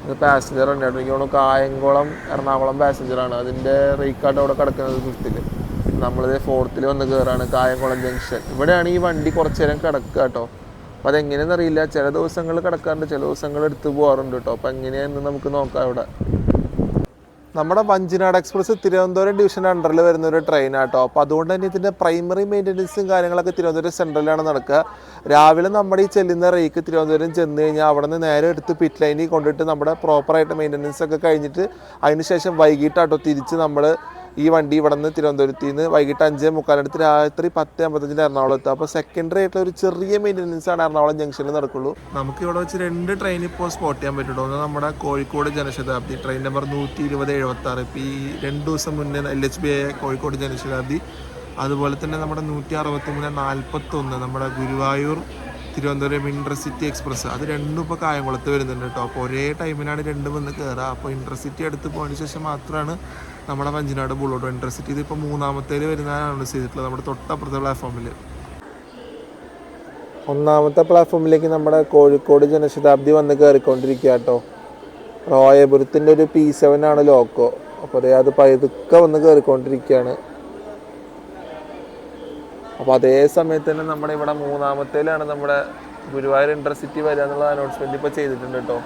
ഇത് പാസഞ്ചർ ഉണ്ട് കേട്ടോ. എനിക്ക് തോന്നുന്നു കായംകുളം എറണാകുളം പാസഞ്ചറാണ്. അതിൻ്റെ റീക്കാർഡ് അവിടെ കിടക്കുന്നത് 5th. നമ്മളിത് 4th വന്ന് കയറാണ് കായംകുളം ജംഗ്ഷൻ. ഇവിടെയാണ് ഈ വണ്ടി കുറച്ച് നേരം കിടക്കുക കേട്ടോ. അപ്പോൾ അതെങ്ങനെയെന്ന് അറിയില്ല. ചില ദിവസങ്ങൾ കിടക്കാറുണ്ട്, ചില ദിവസങ്ങൾ എടുത്ത് പോകാറുണ്ട് കേട്ടോ. അപ്പോൾ എങ്ങനെയാണെന്ന് നമുക്ക് നോക്കാം. ഇവിടെ നമ്മുടെ വഞ്ചിനാട് എക്സ്പ്രസ് തിരുവനന്തപുരം ഡിവിഷൻ്റെ അണ്ടറിൽ വരുന്ന ഒരു ട്രെയിനാട്ടോ. അപ്പോൾ അതുകൊണ്ട് തന്നെ ഇതിൻ്റെ പ്രൈമറി മെയിൻ്റനൻസും കാര്യങ്ങളൊക്കെ തിരുവനന്തപുരം സെൻട്രലിലാണ് നടക്കുക. രാവിലെ നമ്മുടെ ഈ ചെല്ലുന്ന റേക്ക് തിരുവനന്തപുരം ചെന്ന് കഴിഞ്ഞാൽ അവിടെ നിന്ന് നേരെ എടുത്ത് പിറ്റ് ലൈനിൽ കൊണ്ടിട്ട് നമ്മുടെ പ്രോപ്പറായിട്ട് മെയിൻ്റനൻസ് ഒക്കെ കഴിഞ്ഞിട്ട് അതിനുശേഷം വൈകിട്ടാട്ടോ തിരിച്ച് നമ്മൾ ഈ വണ്ടി ഇവിടെ നിന്ന് തിരുവനന്തപുരത്ത് നിന്ന് വൈകിട്ട് 5:45 രാത്രി 10:55 എറണാകുളം എത്തുക. അപ്പോൾ സെക്കൻഡറി ആയിട്ടുള്ള ഒരു ചെറിയ മെയിൻ്റനൻസ് ആണ് എറണാകുളം ജംഗ്ഷനിൽ നടക്കുള്ളൂ. നമുക്ക് ഇവിടെ വെച്ച് 2 ട്രെയിൻ ഇപ്പോൾ സ്പോട്ട് ചെയ്യാൻ പറ്റുള്ളൂ. ഒന്ന് നമ്മുടെ കോഴിക്കോട് ജനശതാബ്ദി ട്രെയിൻ നമ്പർ 120/76. ഇപ്പോൾ ഈ 2 ദിവസം മുന്നേ LHB കോഴിക്കോട് ജനശതാബ്ദി. അതുപോലെ തന്നെ നമ്മുടെ 163/41 നമ്മുടെ ഗുരുവായൂർ തിരുവനന്തപുരം ഇന്റർസിറ്റി എക്സ്പ്രസ്. അത് രണ്ടും ഇപ്പോൾ കായംകുളത്ത് വരുന്നുണ്ട് കേട്ടോ. അപ്പോൾ ഒരേ ടൈമിനാണ് രണ്ടും വന്ന് കയറുക. അപ്പോൾ ഇന്റർസിറ്റി അടുത്ത് പോയതിന് ശേഷം മാത്രമാണ് നമ്മുടെ വഞ്ചിനാട് ബുള്ളോട്ട്. ഇന്റർസിറ്റി ഇതിപ്പോൾ 3ാമത്തേൽ വരുന്നതാണ് അനൗൺസ് ചെയ്തിട്ടുള്ളത് നമ്മുടെ തൊട്ടപ്പുറത്തെ പ്ലാറ്റ്ഫോമിൽ. 1ാമത്തെ പ്ലാറ്റ്ഫോമിലേക്ക് നമ്മുടെ കോഴിക്കോട് ജനശതാബ്ദി വന്ന് കയറിക്കൊണ്ടിരിക്കുക കേട്ടോ. റോയപുരത്തിൻ്റെ ഒരു P7 ആണ് ലോക്കോ. അപ്പോൾ അത് പതുക്കെ വന്ന് കയറിക്കൊണ്ടിരിക്കുകയാണ്. അപ്പോൾ അതേ സമയത്ത് തന്നെ നമ്മുടെ ഇവിടെ 3ാമത്തേലാണ് നമ്മുടെ ഗുരുവായൂർ ഇന്റർസിറ്റി വരിക എന്നുള്ള അനൗൺസ്മെൻറ്റ് ഇപ്പോൾ ചെയ്തിട്ടുണ്ട് കേട്ടോ.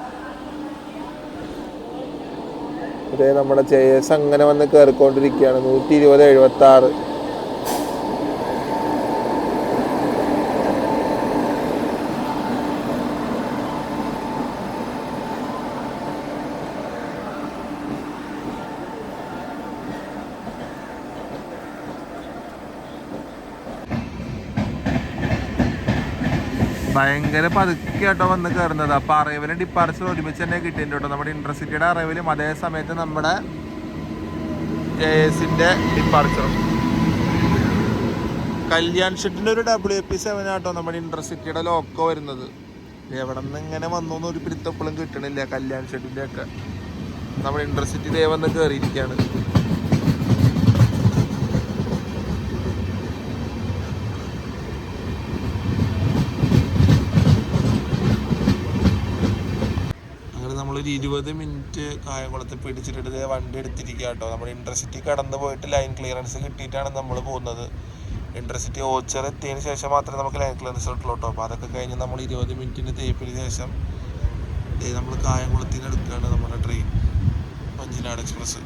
ഇതേ നമ്മുടെ JS അങ്ങനെ വന്ന് കയറിക്കൊണ്ടിരിക്കുകയാണ് 120/76. ഭയങ്കര പതുക്കെ കേട്ടോ വന്ന് കയറുന്നത്. അപ്പോൾ അറൈവലും ഡിപ്പാർച്ചറും ഒരുമിച്ച് തന്നെ കിട്ടിയിട്ടുണ്ട് കേട്ടോ. നമ്മുടെ ഇന്റർസിറ്റിയുടെ അറൈവലും അതേ സമയത്ത് നമ്മുടെ JSൻ്റെ ഡിപ്പാർച്ചറും. കല്യാൺ ഷെഡിൻ്റെ ഒരു WP7 ആട്ടോ നമ്മുടെ ഇന്റർസിറ്റിയുടെ ലോക്കോ വരുന്നത്. എവിടെ നിന്ന് ഇങ്ങനെ വന്നു എന്നൊരു പിടുത്തപ്പോഴും കിട്ടണില്ല. കല്യാൺ ഷെഡിൻ്റെ ഒക്കെ നമ്മുടെ ഇന്റർസിറ്റി ഇതേ വന്ന് കയറിയിരിക്കുകയാണ്. നമ്മളൊരു 20 മിനിറ്റ് കായംകുളത്ത് പിടിച്ചിട്ട് വണ്ടി എടുത്തിരിക്കുക കേട്ടോ. നമ്മുടെ ഇന്റർസിറ്റി കടന്നു പോയിട്ട് ലൈൻ ക്ലിയറൻസ് കിട്ടിയിട്ടാണ് നമ്മൾ പോകുന്നത്. ഇന്റർസിറ്റി ഓച്ചർ എത്തിയതിന് ശേഷം മാത്രമേ നമുക്ക് ലൈൻ ക്ലിയറൻസ് കിട്ടുള്ളൂ കേട്ടോ. അപ്പോൾ അതൊക്കെ കഴിഞ്ഞ് നമ്മൾ 20 മിനിറ്റിന് തേപ്പിന് ശേഷം നമ്മൾ കായംകുളത്തിന് എടുക്കുകയാണ് നമ്മുടെ ട്രെയിൻ വഞ്ചിനാട് എക്സ്പ്രസ്.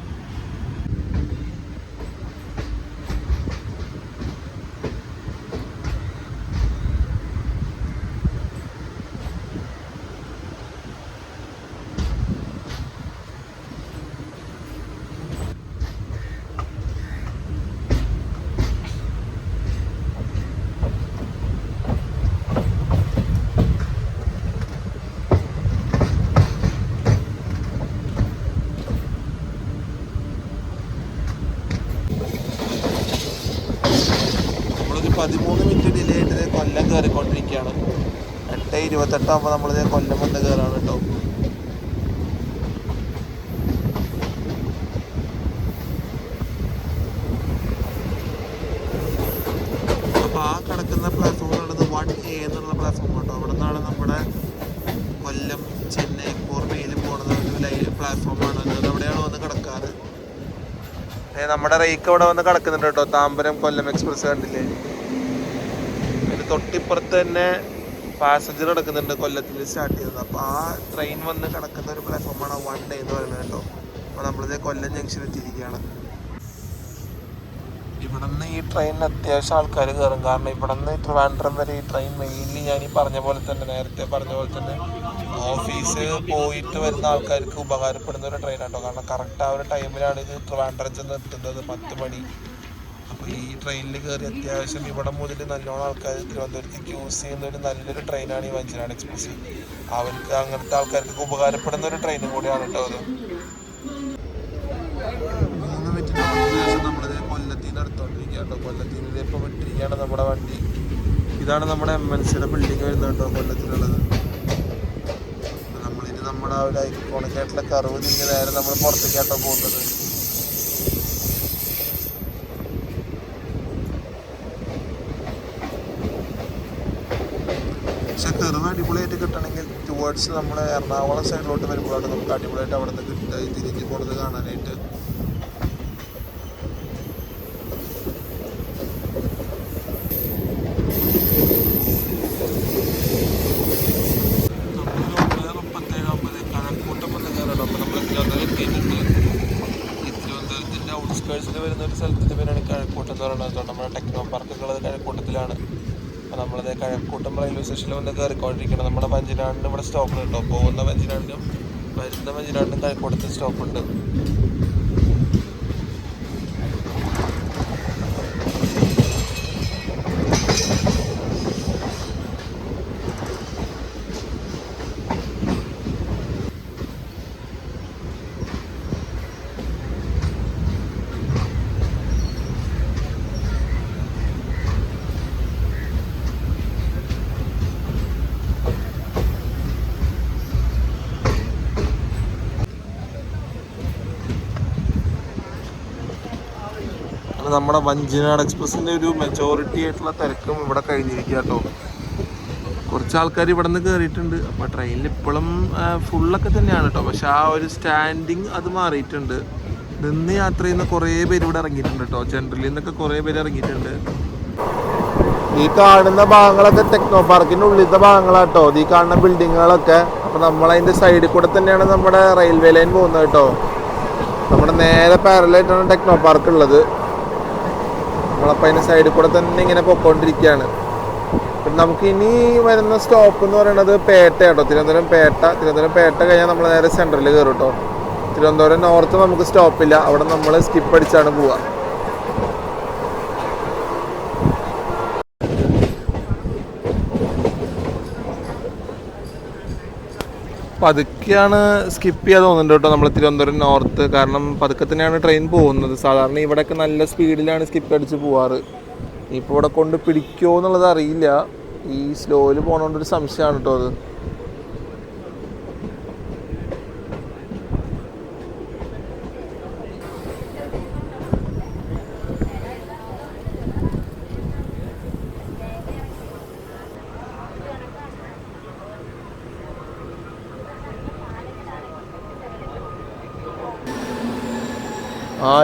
നമ്മളൊരു 13 മിനിറ്റ് ഡിലേ ആയിട്ട് കൊല്ലം കയറിക്കൊണ്ടിരിക്കുകയാണ്. 8:28 ആകുമ്പോൾ നമ്മളിത് കൊല്ലം വന്ന് കയറാണ് കേട്ടോ. അപ്പോൾ ആ കിടക്കുന്ന പ്ലാറ്റ്ഫോമിലുള്ളത് 1A എന്നുള്ള പ്ലാറ്റ്ഫോം കേട്ടോ. അവിടെ നിന്നാണ് നമ്മുടെ കൊല്ലം ചെന്നൈ മെയിൽ പോകുന്നത് ഒരു പ്ലാറ്റ്ഫോമാണ്. അത് അവിടെയാണ് വന്ന് കിടക്കാറ്. നമ്മുടെ റേക്ക് അവിടെ വന്ന് കിടക്കുന്നുണ്ട് കേട്ടോ. താമ്പരം കൊല്ലം എക്സ്പ്രസ് കണ്ടില്ലേ. തൊട്ടിപ്പുറത്ത് തന്നെ പാസഞ്ചർ കിടക്കുന്നുണ്ട്, കൊല്ലത്തിൽ സ്റ്റാർട്ട് ചെയ്തത്. അപ്പോൾ ആ ട്രെയിൻ വന്ന് കിടക്കുന്ന ഒരു പ്ലാറ്റ്ഫോമാണ് 1 എന്ന് പറയുന്നത് കേട്ടോ. അപ്പോൾ നമ്മളിത് കൊല്ലം ജംഗ്ഷൻ എത്തിയിരിക്കുകയാണ്. ഇവിടെ നിന്ന് ഈ ട്രെയിനിന് അത്യാവശ്യം ആൾക്കാർ കയറും. കാരണം ഇവിടെ നിന്ന് ട്രിവാൻഡ്രം വരെ ഈ ട്രെയിൻ മെയിൻലി ഞാൻ ഈ പറഞ്ഞ പോലെ തന്നെ, നേരത്തെ പറഞ്ഞ പോലെ തന്നെ ഓഫീസ് പോയിട്ട് വരുന്ന ആൾക്കാർക്ക് ഉപകാരപ്പെടുന്ന ഒരു ട്രെയിൻ കേട്ടോ. കാരണം കറക്റ്റ് ആ ഒരു ടൈമിലാണ് ഇത് ട്രിവാൻഡ്രം ചെന്ന് എത്തുന്നത്, 10 മണി. അപ്പോൾ ഈ ട്രെയിനിൽ കയറി അത്യാവശ്യം ഇവിടെ മുതൽ നല്ലോണം ആൾക്കാർ തിരുവനന്തപുരത്തേക്ക് യൂസ് ചെയ്യുന്ന ഒരു നല്ലൊരു ട്രെയിനാണ് ഈ വഞ്ചിനാട് എക്സ്പ്രസ്. അവർക്ക് അങ്ങനത്തെ ആൾക്കാർക്ക് ഉപകാരപ്പെടുന്ന ഒരു ട്രെയിനും കൂടിയാണ് കേട്ടോ അത്. 3 മിനിറ്റിന് ശേഷം നമ്മളിത് കൊല്ലത്തിൽ നിന്ന് എടുത്തോണ്ടിരിക്കുക കേട്ടോ. കൊല്ലത്തിൽ നിന്ന് ഇപ്പോൾ വിട്ടിരിക്കുകയാണ് നമ്മുടെ വണ്ടി. ഇതാണ് നമ്മുടെ MNCയുടെ ബിൽഡിംഗ് വരുന്നത് കേട്ടോ, കൊല്ലത്തിലുള്ളത്. നമ്മളിനി നമ്മുടെ ആ ഒരു ഐക്കോണിക്കായിട്ടുള്ള കർവ് തിരിഞ്ഞ് നേരെ നമ്മൾ പുറത്തേക്കാട്ടോ പോകുന്നത്. പക്ഷെ കർവ് അടിപൊളിയായിട്ട് കിട്ടണമെങ്കിൽ ടുവേർഡ്സ് നമ്മൾ എറണാകുളം സൈഡിലോട്ട് വരുമ്പോഴാണ് നമുക്ക് അടിപൊളിയായിട്ട് അവിടെ നിന്ന് കിട്ടുക, ഈ തിരിഞ്ഞ് പോകുന്നത് കാണാനായിട്ട്. ഔട്ട്സ്കേർട്സിൽ വരുന്ന ഒരു സ്ഥലത്തിൻ്റെ പേരാണ് കഴക്കൂട്ടം എന്ന് പറയുന്നത്. നമ്മുടെ ടെക്നോ പാർക്കൊക്കെ ഉള്ളത് കഴക്കൂട്ടത്തിലാണ്. അപ്പോൾ നമ്മളത് കഴക്കൂട്ടം റെയിൽവേ സ്റ്റേഷനിൽ വന്ന് കയറിക്കൊണ്ടിരിക്കണം. നമ്മുടെ വഞ്ചിനാടിന് ഇവിടെ സ്റ്റോപ്പ് കേട്ടോ. പോകുന്ന വഞ്ചിനാടിനും വരുന്ന വഞ്ചിനാടിനും കഴക്കൂട്ടത്തിൽ സ്റ്റോപ്പുണ്ട്. നമ്മുടെ വഞ്ചിനാട് എക്സ്പ്രസിൻ്റെ ഒരു മെജോറിറ്റി ആയിട്ടുള്ള തിരക്കും ഇവിടെ കഴിഞ്ഞിരിക്കുക കേട്ടോ. കുറച്ച് ആൾക്കാർ ഇവിടെ നിന്ന് കയറിയിട്ടുണ്ട്. അപ്പോൾ ട്രെയിനിൽ ഇപ്പോഴും ഫുള്ളൊക്കെ തന്നെയാണ് കേട്ടോ. പക്ഷെ ആ ഒരു സ്റ്റാൻഡിങ് അത് മാറിയിട്ടുണ്ട്. നിന്ന് യാത്ര ചെയ്യുന്ന കുറേ പേര് ഇവിടെ ഇറങ്ങിയിട്ടുണ്ട് കേട്ടോ. ജനറലിൽ നിന്നൊക്കെ കുറേ പേര് ഇറങ്ങിയിട്ടുണ്ട്. ഈ കാണുന്ന ഭാഗങ്ങളൊക്കെ ടെക്നോ പാർക്കിൻ്റെ ഉള്ളിലത്തെ ഭാഗങ്ങളാട്ടോ, ഈ കാണുന്ന ബിൽഡിങ്ങുകളൊക്കെ. അപ്പോൾ നമ്മളതിൻ്റെ സൈഡിൽ കൂടെ തന്നെയാണ് നമ്മുടെ റെയിൽവേ ലൈൻ പോകുന്നത് കേട്ടോ. നമ്മുടെ നേരെ പാരലായിട്ടാണ് ടെക്നോ പാർക്ക് ഉള്ളത്. നമ്മളപ്പോൾ അതിൻ്റെ സൈഡിൽ കൂടെ തന്നെ ഇങ്ങനെ പൊയ്ക്കൊണ്ടിരിക്കുകയാണ്. പിന്നെ നമുക്ക് ഇനി വരുന്ന സ്റ്റോപ്പ് എന്ന് പറയുന്നത് പേട്ട കേട്ടോ, തിരുവനന്തപുരം പേട്ട. തിരുവനന്തപുരം പേട്ട കഴിഞ്ഞാൽ നമ്മൾ നേരെ സെൻട്രലിൽ കയറും കേട്ടോ. തിരുവനന്തപുരം നോർത്ത് നമുക്ക് സ്റ്റോപ്പില്ല, അവിടെ നമ്മൾ സ്കിപ്പ് അടിച്ചാണ് പോവുക. പതുക്കെയാണ് സ്കിപ്പ് ചെയ്യാൻ തോന്നുന്നുണ്ട് കേട്ടോ നമ്മൾ തിരുവനന്തപുരം നോർത്ത്. കാരണം പതുക്കെ തന്നെയാണ് ട്രെയിൻ പോകുന്നത്. സാധാരണ ഇവിടെയൊക്കെ നല്ല സ്പീഡിലാണ് സ്കിപ്പ് അടിച്ച് പോവാറ്. ഇപ്പോൾ ഇവിടെ കൊണ്ട് പിടിക്കുമോ എന്നുള്ളത് അറിയില്ല. ഈ സ്ലോയിൽ പോകണോണ്ടൊരു സംശയമാണ് കേട്ടോ അത്.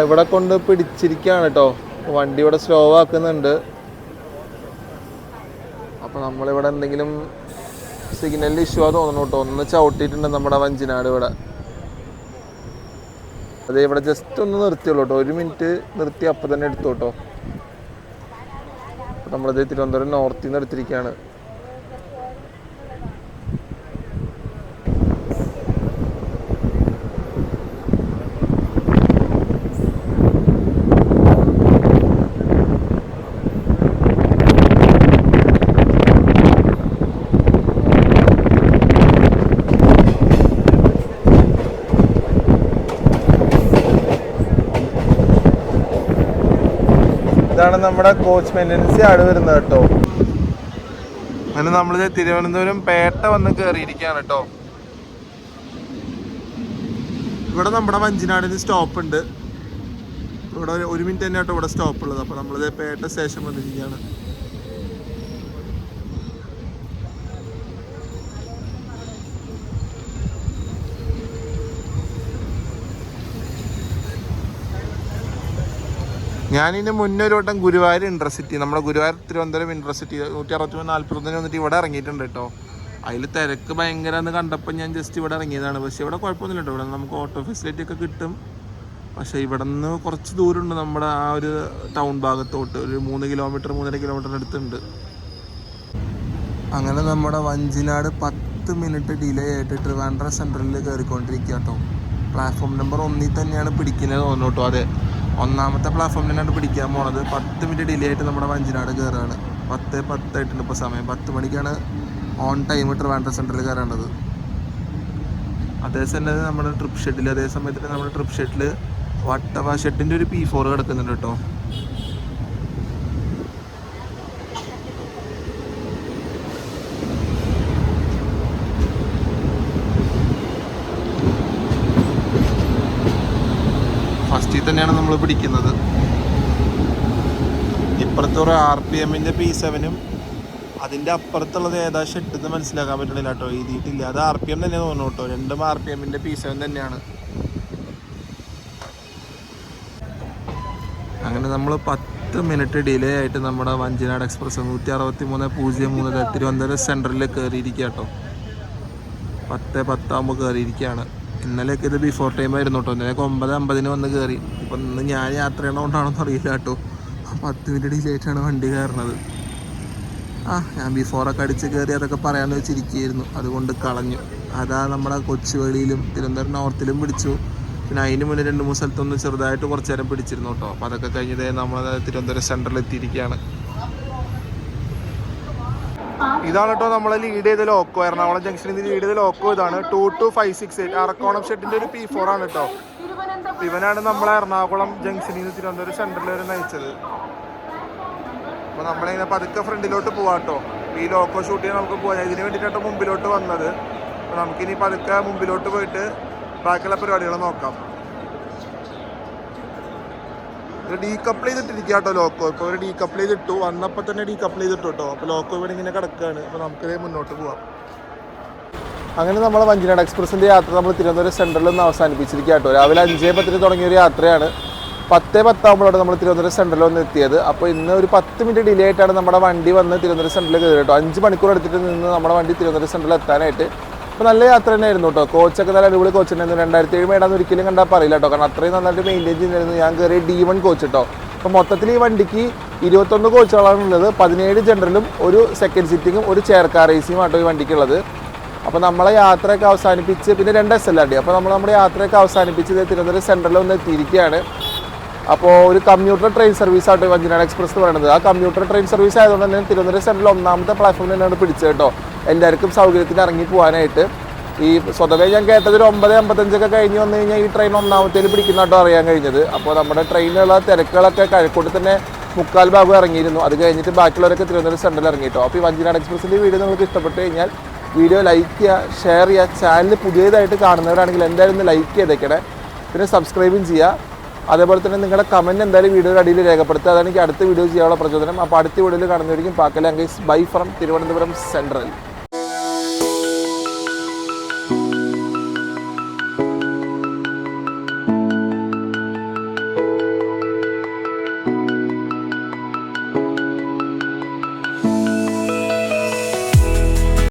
ഇവിടെ കൊണ്ട് പിടിച്ചിരിക്കുകയാണ് കേട്ടോ. വണ്ടി ഇവിടെ സ്ലോ ആക്കുന്നുണ്ട്. അപ്പോൾ നമ്മളിവിടെ എന്തെങ്കിലും സിഗ്നലിൽ ഇഷ്യൂ തോന്നുന്നു കേട്ടോ. ഒന്ന് ചവിട്ടിയിട്ടുണ്ട് നമ്മുടെ വഞ്ചിനാട് ഇവിടെ. അത് ഇവിടെ ജസ്റ്റ് ഒന്ന് നിർത്തിയുള്ളൂ കേട്ടോ. 1 മിനിറ്റ് നിർത്തി അപ്പം തന്നെ എടുത്തു കേട്ടോ. നമ്മളത് തിരുവനന്തപുരം നോർത്തിൽ നിന്ന് എടുത്തിരിക്കുകയാണ്. ഇതാണ് നമ്മുടെ കോച്ച് മെയിൻ്റനൻസ് യാർഡ് വരുന്നത് കേട്ടോ. അങ്ങനെ നമ്മൾ തിരുവനന്തപുരം പേട്ട വന്ന് കയറിയിരിക്കുകയാണ് കേട്ടോ. ഇവിടെ നമ്മുടെ വഞ്ചിനാടിന് സ്റ്റോപ്പ് ഉണ്ട്. ഇവിടെ 1 മിനിറ്റ് തന്നെ കേട്ടോ ഇവിടെ സ്റ്റോപ്പ് ഉള്ളത്. അപ്പോൾ നമ്മളിത് പേട്ട സ്റ്റേഷൻ വന്നിരിക്കുകയാണ്. ഞാനിതിന് മുന്നേ ഒരു വട്ടം ഗുരുവായൂർ ഇൻട്രസിറ്റി, നമ്മുടെ ഗുരുവായൂർ തിരുവനന്തപുരം ഇൻട്രസിറ്റി 163-40 വന്നിട്ട് ഇവിടെ ഇറങ്ങിയിട്ടുണ്ട് കേട്ടോ. അതിൽ തിരക്ക് ഭയങ്കര എന്ന് കണ്ടപ്പോൾ ഞാൻ ജസ്റ്റ് ഇവിടെ ഇറങ്ങിയതാണ്. പക്ഷേ ഇവിടെ കുഴപ്പമൊന്നുമില്ല കേട്ടോ. ഇവിടെ നമുക്ക് ഓട്ടോ ഫെസിലിറ്റി ഒക്കെ കിട്ടും. പക്ഷേ ഇവിടെ നിന്ന് കുറച്ച് ദൂരമുണ്ട് നമ്മുടെ ആ ഒരു ടൗൺ ഭാഗത്തോട്ട്. ഒരു 3 കിലോമീറ്റർ 3.5 കിലോമീറ്ററിന് അടുത്തുണ്ട്. അങ്ങനെ നമ്മുടെ വഞ്ചിനാട് 10 മിനിറ്റ് ഡിലേ ആയിട്ട് ട്രിവാൻഡ്രം സെൻട്രലിൽ കയറിക്കൊണ്ടിരിക്കുക കേട്ടോ. പ്ലാറ്റ്ഫോം നമ്പർ 1 തന്നെയാണ് പിടിക്കുന്നത് തോന്നുന്നു കേട്ടോ. അതെ, 1ാമത്തെ പ്ലാറ്റ്ഫോം തന്നെയാണ് പിടിക്കാൻ പോണത്. 10 മിനിറ്റ് ഡിലേ ആയിട്ട് നമ്മുടെ വഞ്ചിനാട് കയറുകയാണ്. 10:10 ആയിട്ടുണ്ട് ഇപ്പോൾ സമയം. 10 മണിക്കാണ് ഓൺ ടൈം ട്രിവാൻഡ്രം സെൻട്രലിൽ കയറേണ്ടത്. അതേസമയം നമ്മുടെ ട്രിപ്പ് ഷെഡിൽ, അതേ സമയത്ത് നമ്മുടെ ട്രിപ്പ് ഷെഡിൽ വട്ടവ ഷെഡിൻ്റെ ഒരു P4 കിടക്കുന്നുണ്ട് കേട്ടോ. ഫസ്റ്റിൽ തന്നെയാണ് നമ്മൾ പിടിക്കുന്നത്. ഇപ്പുറത്തൊരു RPMൻ്റെ P7ഉം അതിൻ്റെ അപ്പുറത്തുള്ളത് ഏതാ ഷെഡ് മനസ്സിലാക്കാൻ പറ്റണില്ല കേട്ടോ. എഴുതിയിട്ടില്ല. അത് RPM തന്നെ തോന്നുന്നു കേട്ടോ. രണ്ടും RPMൻ്റെ P7 തന്നെയാണ്. അങ്ങനെ നമ്മൾ 10 മിനിറ്റ് ഡിലേ ആയിട്ട് നമ്മുടെ വഞ്ചിനാട് എക്സ്പ്രസ് 163-03 തിരുവനന്തപുരം സെൻട്രലിൽ കയറിയിരിക്കുക കേട്ടോ. 10:10 ആകുമ്പോൾ കയറിയിരിക്കുകയാണ്. ഇന്നലെയൊക്കെ ഇത് ബിഫോർ ടൈം ആയിരുന്നു കേട്ടോ. ഇന്നലെയൊക്കെ 9:50 വന്ന് കയറി. അപ്പം ഇന്ന് ഞാൻ യാത്ര ചെയ്യണോണ്ടാണെന്ന് അറിയില്ല കേട്ടോ. 10 മിനിറ്റ് ഡിലേ ആയിട്ടാണ് വണ്ടി കയറുന്നത്. ഞാൻ ബിഫോറൊക്കെ അടിച്ച് കയറി അതൊക്കെ പറയാമെന്ന് വെച്ചിരിക്കുകയായിരുന്നു. അതുകൊണ്ട് കളഞ്ഞു. അതാ നമ്മുടെ കൊച്ചുവേളിയിലും തിരുവനന്തപുരം നോർത്തിലും പിടിച്ചു. പിന്നെ അതിന് മുന്നേ 2-3 സ്ഥലത്തൊന്ന് ചെറുതായിട്ട് കുറച്ച് നേരം പിടിച്ചിരുന്നു കേട്ടോ. അപ്പോൾ അതൊക്കെ കഴിഞ്ഞതേ നമ്മൾ തിരുവനന്തപുരം സെൻട്രലിൽ എത്തിയിരിക്കുകയാണ്. ഇതാണ് കേട്ടോ നമ്മളെ ലീഡ് ചെയ്ത ലോക്കോ. എറണാകുളം ജംഗ്ഷനിൽ നിന്ന് ലീഡ് ചെയ്ത ലോക്കോ ഇതാണ്. 22568 അറക്കോണം ഷെഡിൻ്റെ ഒരു P4 ആണ് കേട്ടോ. ഇവനാണ് നമ്മളെ എറണാകുളം ജംഗ്ഷനിൽ നിന്ന് തിരുവനന്തപുരം സെൻട്രലിൽ വരെ നയിച്ചത്. അപ്പോൾ നമ്മളിങ്ങനെ പതുക്കെ ഫ്രണ്ടിലോട്ട് പോവാം കേട്ടോ. ഈ ലോക്കോ ഷൂട്ട് ചെയ്യാൻ നമുക്ക് പോകാം. ഇതിന് വേണ്ടിയിട്ടാണ് മുമ്പിലോട്ട് വന്നത്. അപ്പോൾ നമുക്കിനി പതുക്കെ മുമ്പിലോട്ട് പോയിട്ട് ബാക്കിയുള്ള പരിപാടികൾ നോക്കാം. ഇത് ഡീകപ്പിൾ ചെയ്തിട്ടിരിക്കുക കേട്ടോ ലോക്കോ. ഇപ്പോൾ ഒരു ഡീകപ്പിൾ ചെയ്തിട്ടു. വന്നപ്പോൾ തന്നെ ഡീകപ്പിൾ ചെയ്തിട്ടു കേട്ടോ. അപ്പോൾ ലോക്കോ ഇവിടെ ഇങ്ങനെ കിടക്കുകയാണ്. അപ്പോൾ നമുക്കിതേ മുന്നോട്ട് പോവാം. അങ്ങനെ നമ്മൾ വഞ്ചിനാട് എക്സ്പ്രസിൻ്റെ യാത്ര നമ്മൾ തിരുവനന്തപുരം സെൻട്രലിൽ നിന്ന് അവസാനിപ്പിച്ചിരിക്കുക കേട്ടോ. രാവിലെ 5:10 തുടങ്ങിയ ഒരു യാത്രയാണ്. 10:10 ആകുമ്പോഴാണ് നമ്മൾ തിരുവനന്തപുരം സെൻട്രലിൽ വന്ന് എത്തിയത്. അപ്പോൾ ഇന്ന് ഒരു 10 മിനിറ്റ് ഡിലേ ആയിട്ടാണ് നമ്മുടെ വണ്ടി വന്ന് തിരുവനന്തപുരം സെൻട്രലിൽ കയറി കേട്ടോ. 5 മണിക്കൂർ എടുത്തിട്ട് നിന്ന് നമ്മുടെ വണ്ടി തിരുവനന്തപുരം സെൻട്രലിൽ എത്താനായിട്ട്. അപ്പോൾ നല്ല യാത്ര തന്നെയായിരുന്നു കേട്ടോ. കോച്ചൊക്കെ നല്ല അടിപൊളി കോച്ച് ഉണ്ടായിരുന്നു. 2007 മേടാന്ന് ഒരിക്കലും കണ്ടാൽ പറയില്ല കേട്ടോ. കാരണം അത്രയും നന്നായിട്ട് മെയിൻറ്റെയിൻ ചെയ്തിരുന്നു. ഞാൻ കയറിയ D1 കോച്ച് കേട്ടോ. അപ്പോൾ മൊത്തത്തിൽ ഈ വണ്ടിക്ക് 21 കോച്ചുകളാണ് ഉള്ളത്. 17 ജനറലും ഒരു സെക്കൻഡ് സിറ്റിങ്ങും ഒരു ചെയർ കാർ AC ആട്ടോ ഈ വണ്ടിക്കുള്ളത്. അപ്പോൾ നമ്മളെ യാത്രയൊക്കെ അവസാനിപ്പിച്ച് പിന്നെ 2 SLRD. അപ്പോൾ നമ്മൾ നമ്മുടെ യാത്രയൊക്കെ അവസാനിപ്പിച്ച് തിരുവനന്തപുരം സെൻട്രലിൽ ഒന്ന് എത്തിയിരിക്കുകയാണ്. അപ്പോൾ ഒരു കമ്മ്യൂട്ടർ ട്രെയിൻ സർവീസ് ആട്ടോ വഞ്ചിനാട് എക്സ്പ്രസ് എന്ന് പറയുന്നത്. ആ കമ്മ്യൂട്ടർ ട്രെയിൻ സർവീസ് ആയതുകൊണ്ട് തന്നെ തിരുവനന്തപുരം സെൻട്രലിൽ 1ാമത്തെ പ്ലാറ്റ്ഫോമിൽ തന്നെയാണ് പിടിച്ചത് കേട്ടോ. എല്ലാവർക്കും സൗകര്യത്തിന് ഇറങ്ങി പോകാനായിട്ട്. ഈ സ്വതവേ ഞാൻ കേട്ടത് ഒരു 9:55 കഴിഞ്ഞ് വന്നു കഴിഞ്ഞാൽ ഈ ട്രെയിൻ 1ാമത്തേൽ പിടിക്കുന്ന കേട്ടോ അറിയാൻ കഴിഞ്ഞത്. അപ്പോൾ നമ്മുടെ ട്രെയിനിലുള്ള തിരക്കുകളൊക്കെ കഴക്കൂട്ട് തന്നെ 3/4 ഭാഗം ഇറങ്ങിയിരുന്നു. അത് കഴിഞ്ഞിട്ട് ബാക്കിയുള്ളവരൊക്കെ തിരുവനന്തപുരം സെൻട്രലിൽ ഇറങ്ങി കേട്ടോ. അപ്പോൾ ഈ വഞ്ചിനാട് എക്സ്പ്രസിൻ്റെ വീഡിയോ നിങ്ങൾക്ക് ഇഷ്ടപ്പെട്ട് കഴിഞ്ഞാൽ വീഡിയോ ലൈക്ക് ചെയ്യുക, ഷെയർ ചെയ്യുക. ചാനൽ പുതിയതായിട്ട് കാണുന്നവരാണെങ്കിൽ എന്തായാലും ഒന്ന് ലൈക്ക് ചെയ്തേക്കണേ. പിന്നെ സബ്സ്ക്രൈബും ചെയ്യുക. അതേപോലെ തന്നെ നിങ്ങളുടെ കമൻറ്റ് എന്തായാലും വീഡിയോയുടെ അടിയിൽ രേഖപ്പെടുത്തുക. അതാണ് എനിക്ക് അടുത്ത വീഡിയോ ചെയ്യാനുള്ള പ്രചോദനം. അപ്പോൾ അടുത്ത വീഡിയോയിൽ കാണുന്നവരിക്കും പാക്കലാങ്കൈസ് ബൈ ഫ്രം തിരുവനന്തപുരം സെൻട്രൽ.